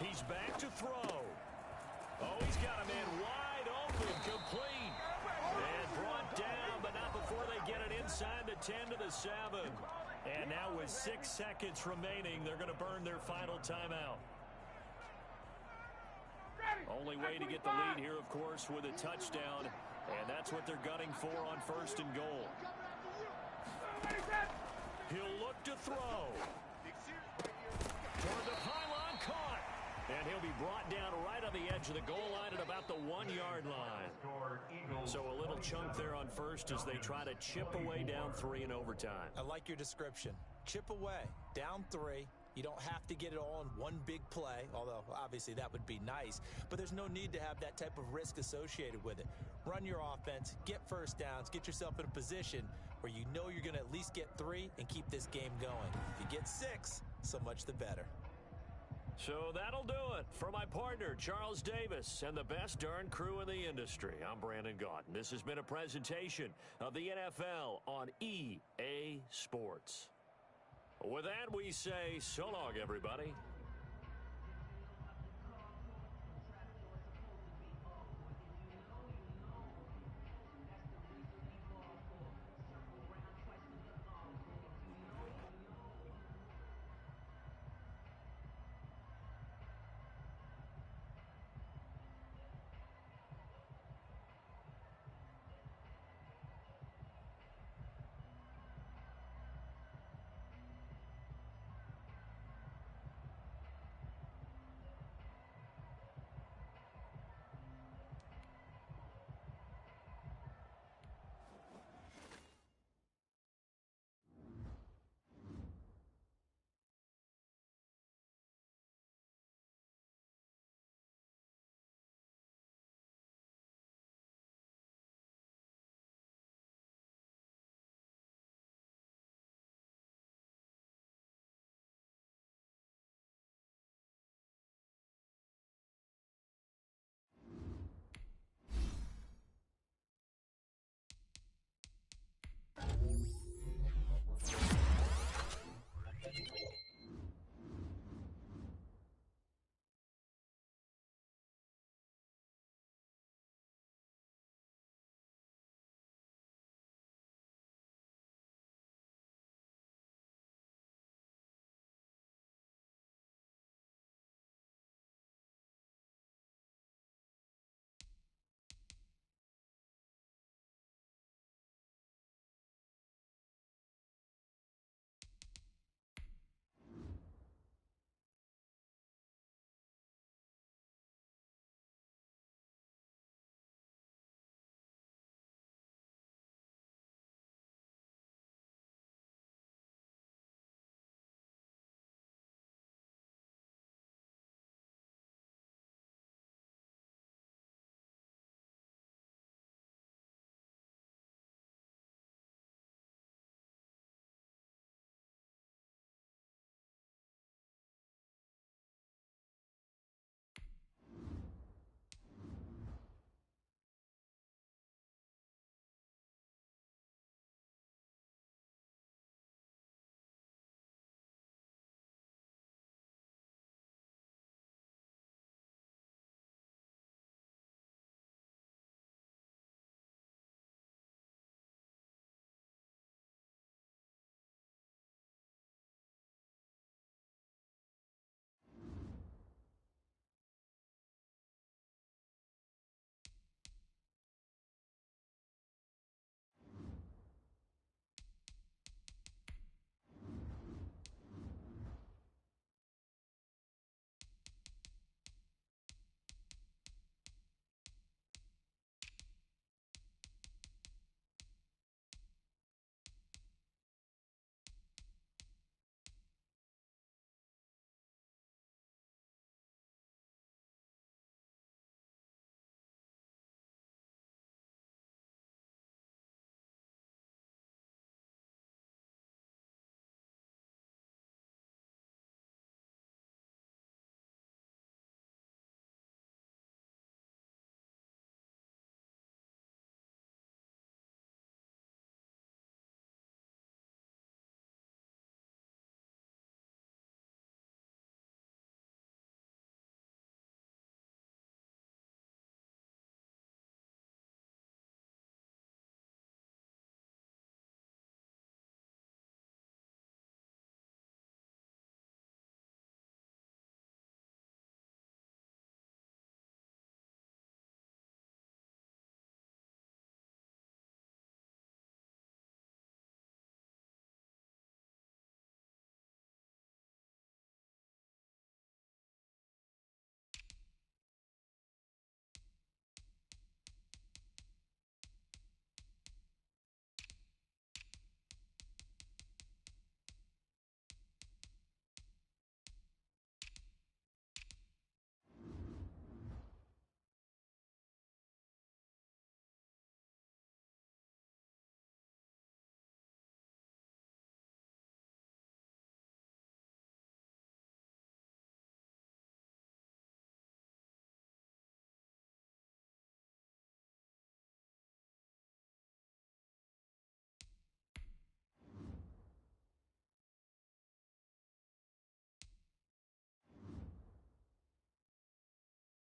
He's back to throw. Oh, he's got a man wide open, complete. And brought down, but not before they get it inside the 10 to the 7. And now with 6 seconds remaining, they're going to burn their final timeout. Only way to get the lead here, of course, with a touchdown. And that's what they're gunning for on 1st and goal. He'll look to throw. Toward the pylon, caught. And he'll be brought down right on the edge of the goal line at about the 1-yard line. So a little chunk there on 1st as they try to chip away down 3 in overtime. I like your description. Chip away, down 3. You don't have to get it all in one big play, although obviously that would be nice. But there's no need to have that type of risk associated with it. Run your offense, get first downs, get yourself in a position where you know you're going to at least get 3 and keep this game going. If you get 6, so much the better. So that'll do it for my partner, Charles Davis, and the best darn crew in the industry. I'm Brandon Gaudin. This has been a presentation of the NFL on EA Sports. With that, we say so long, everybody.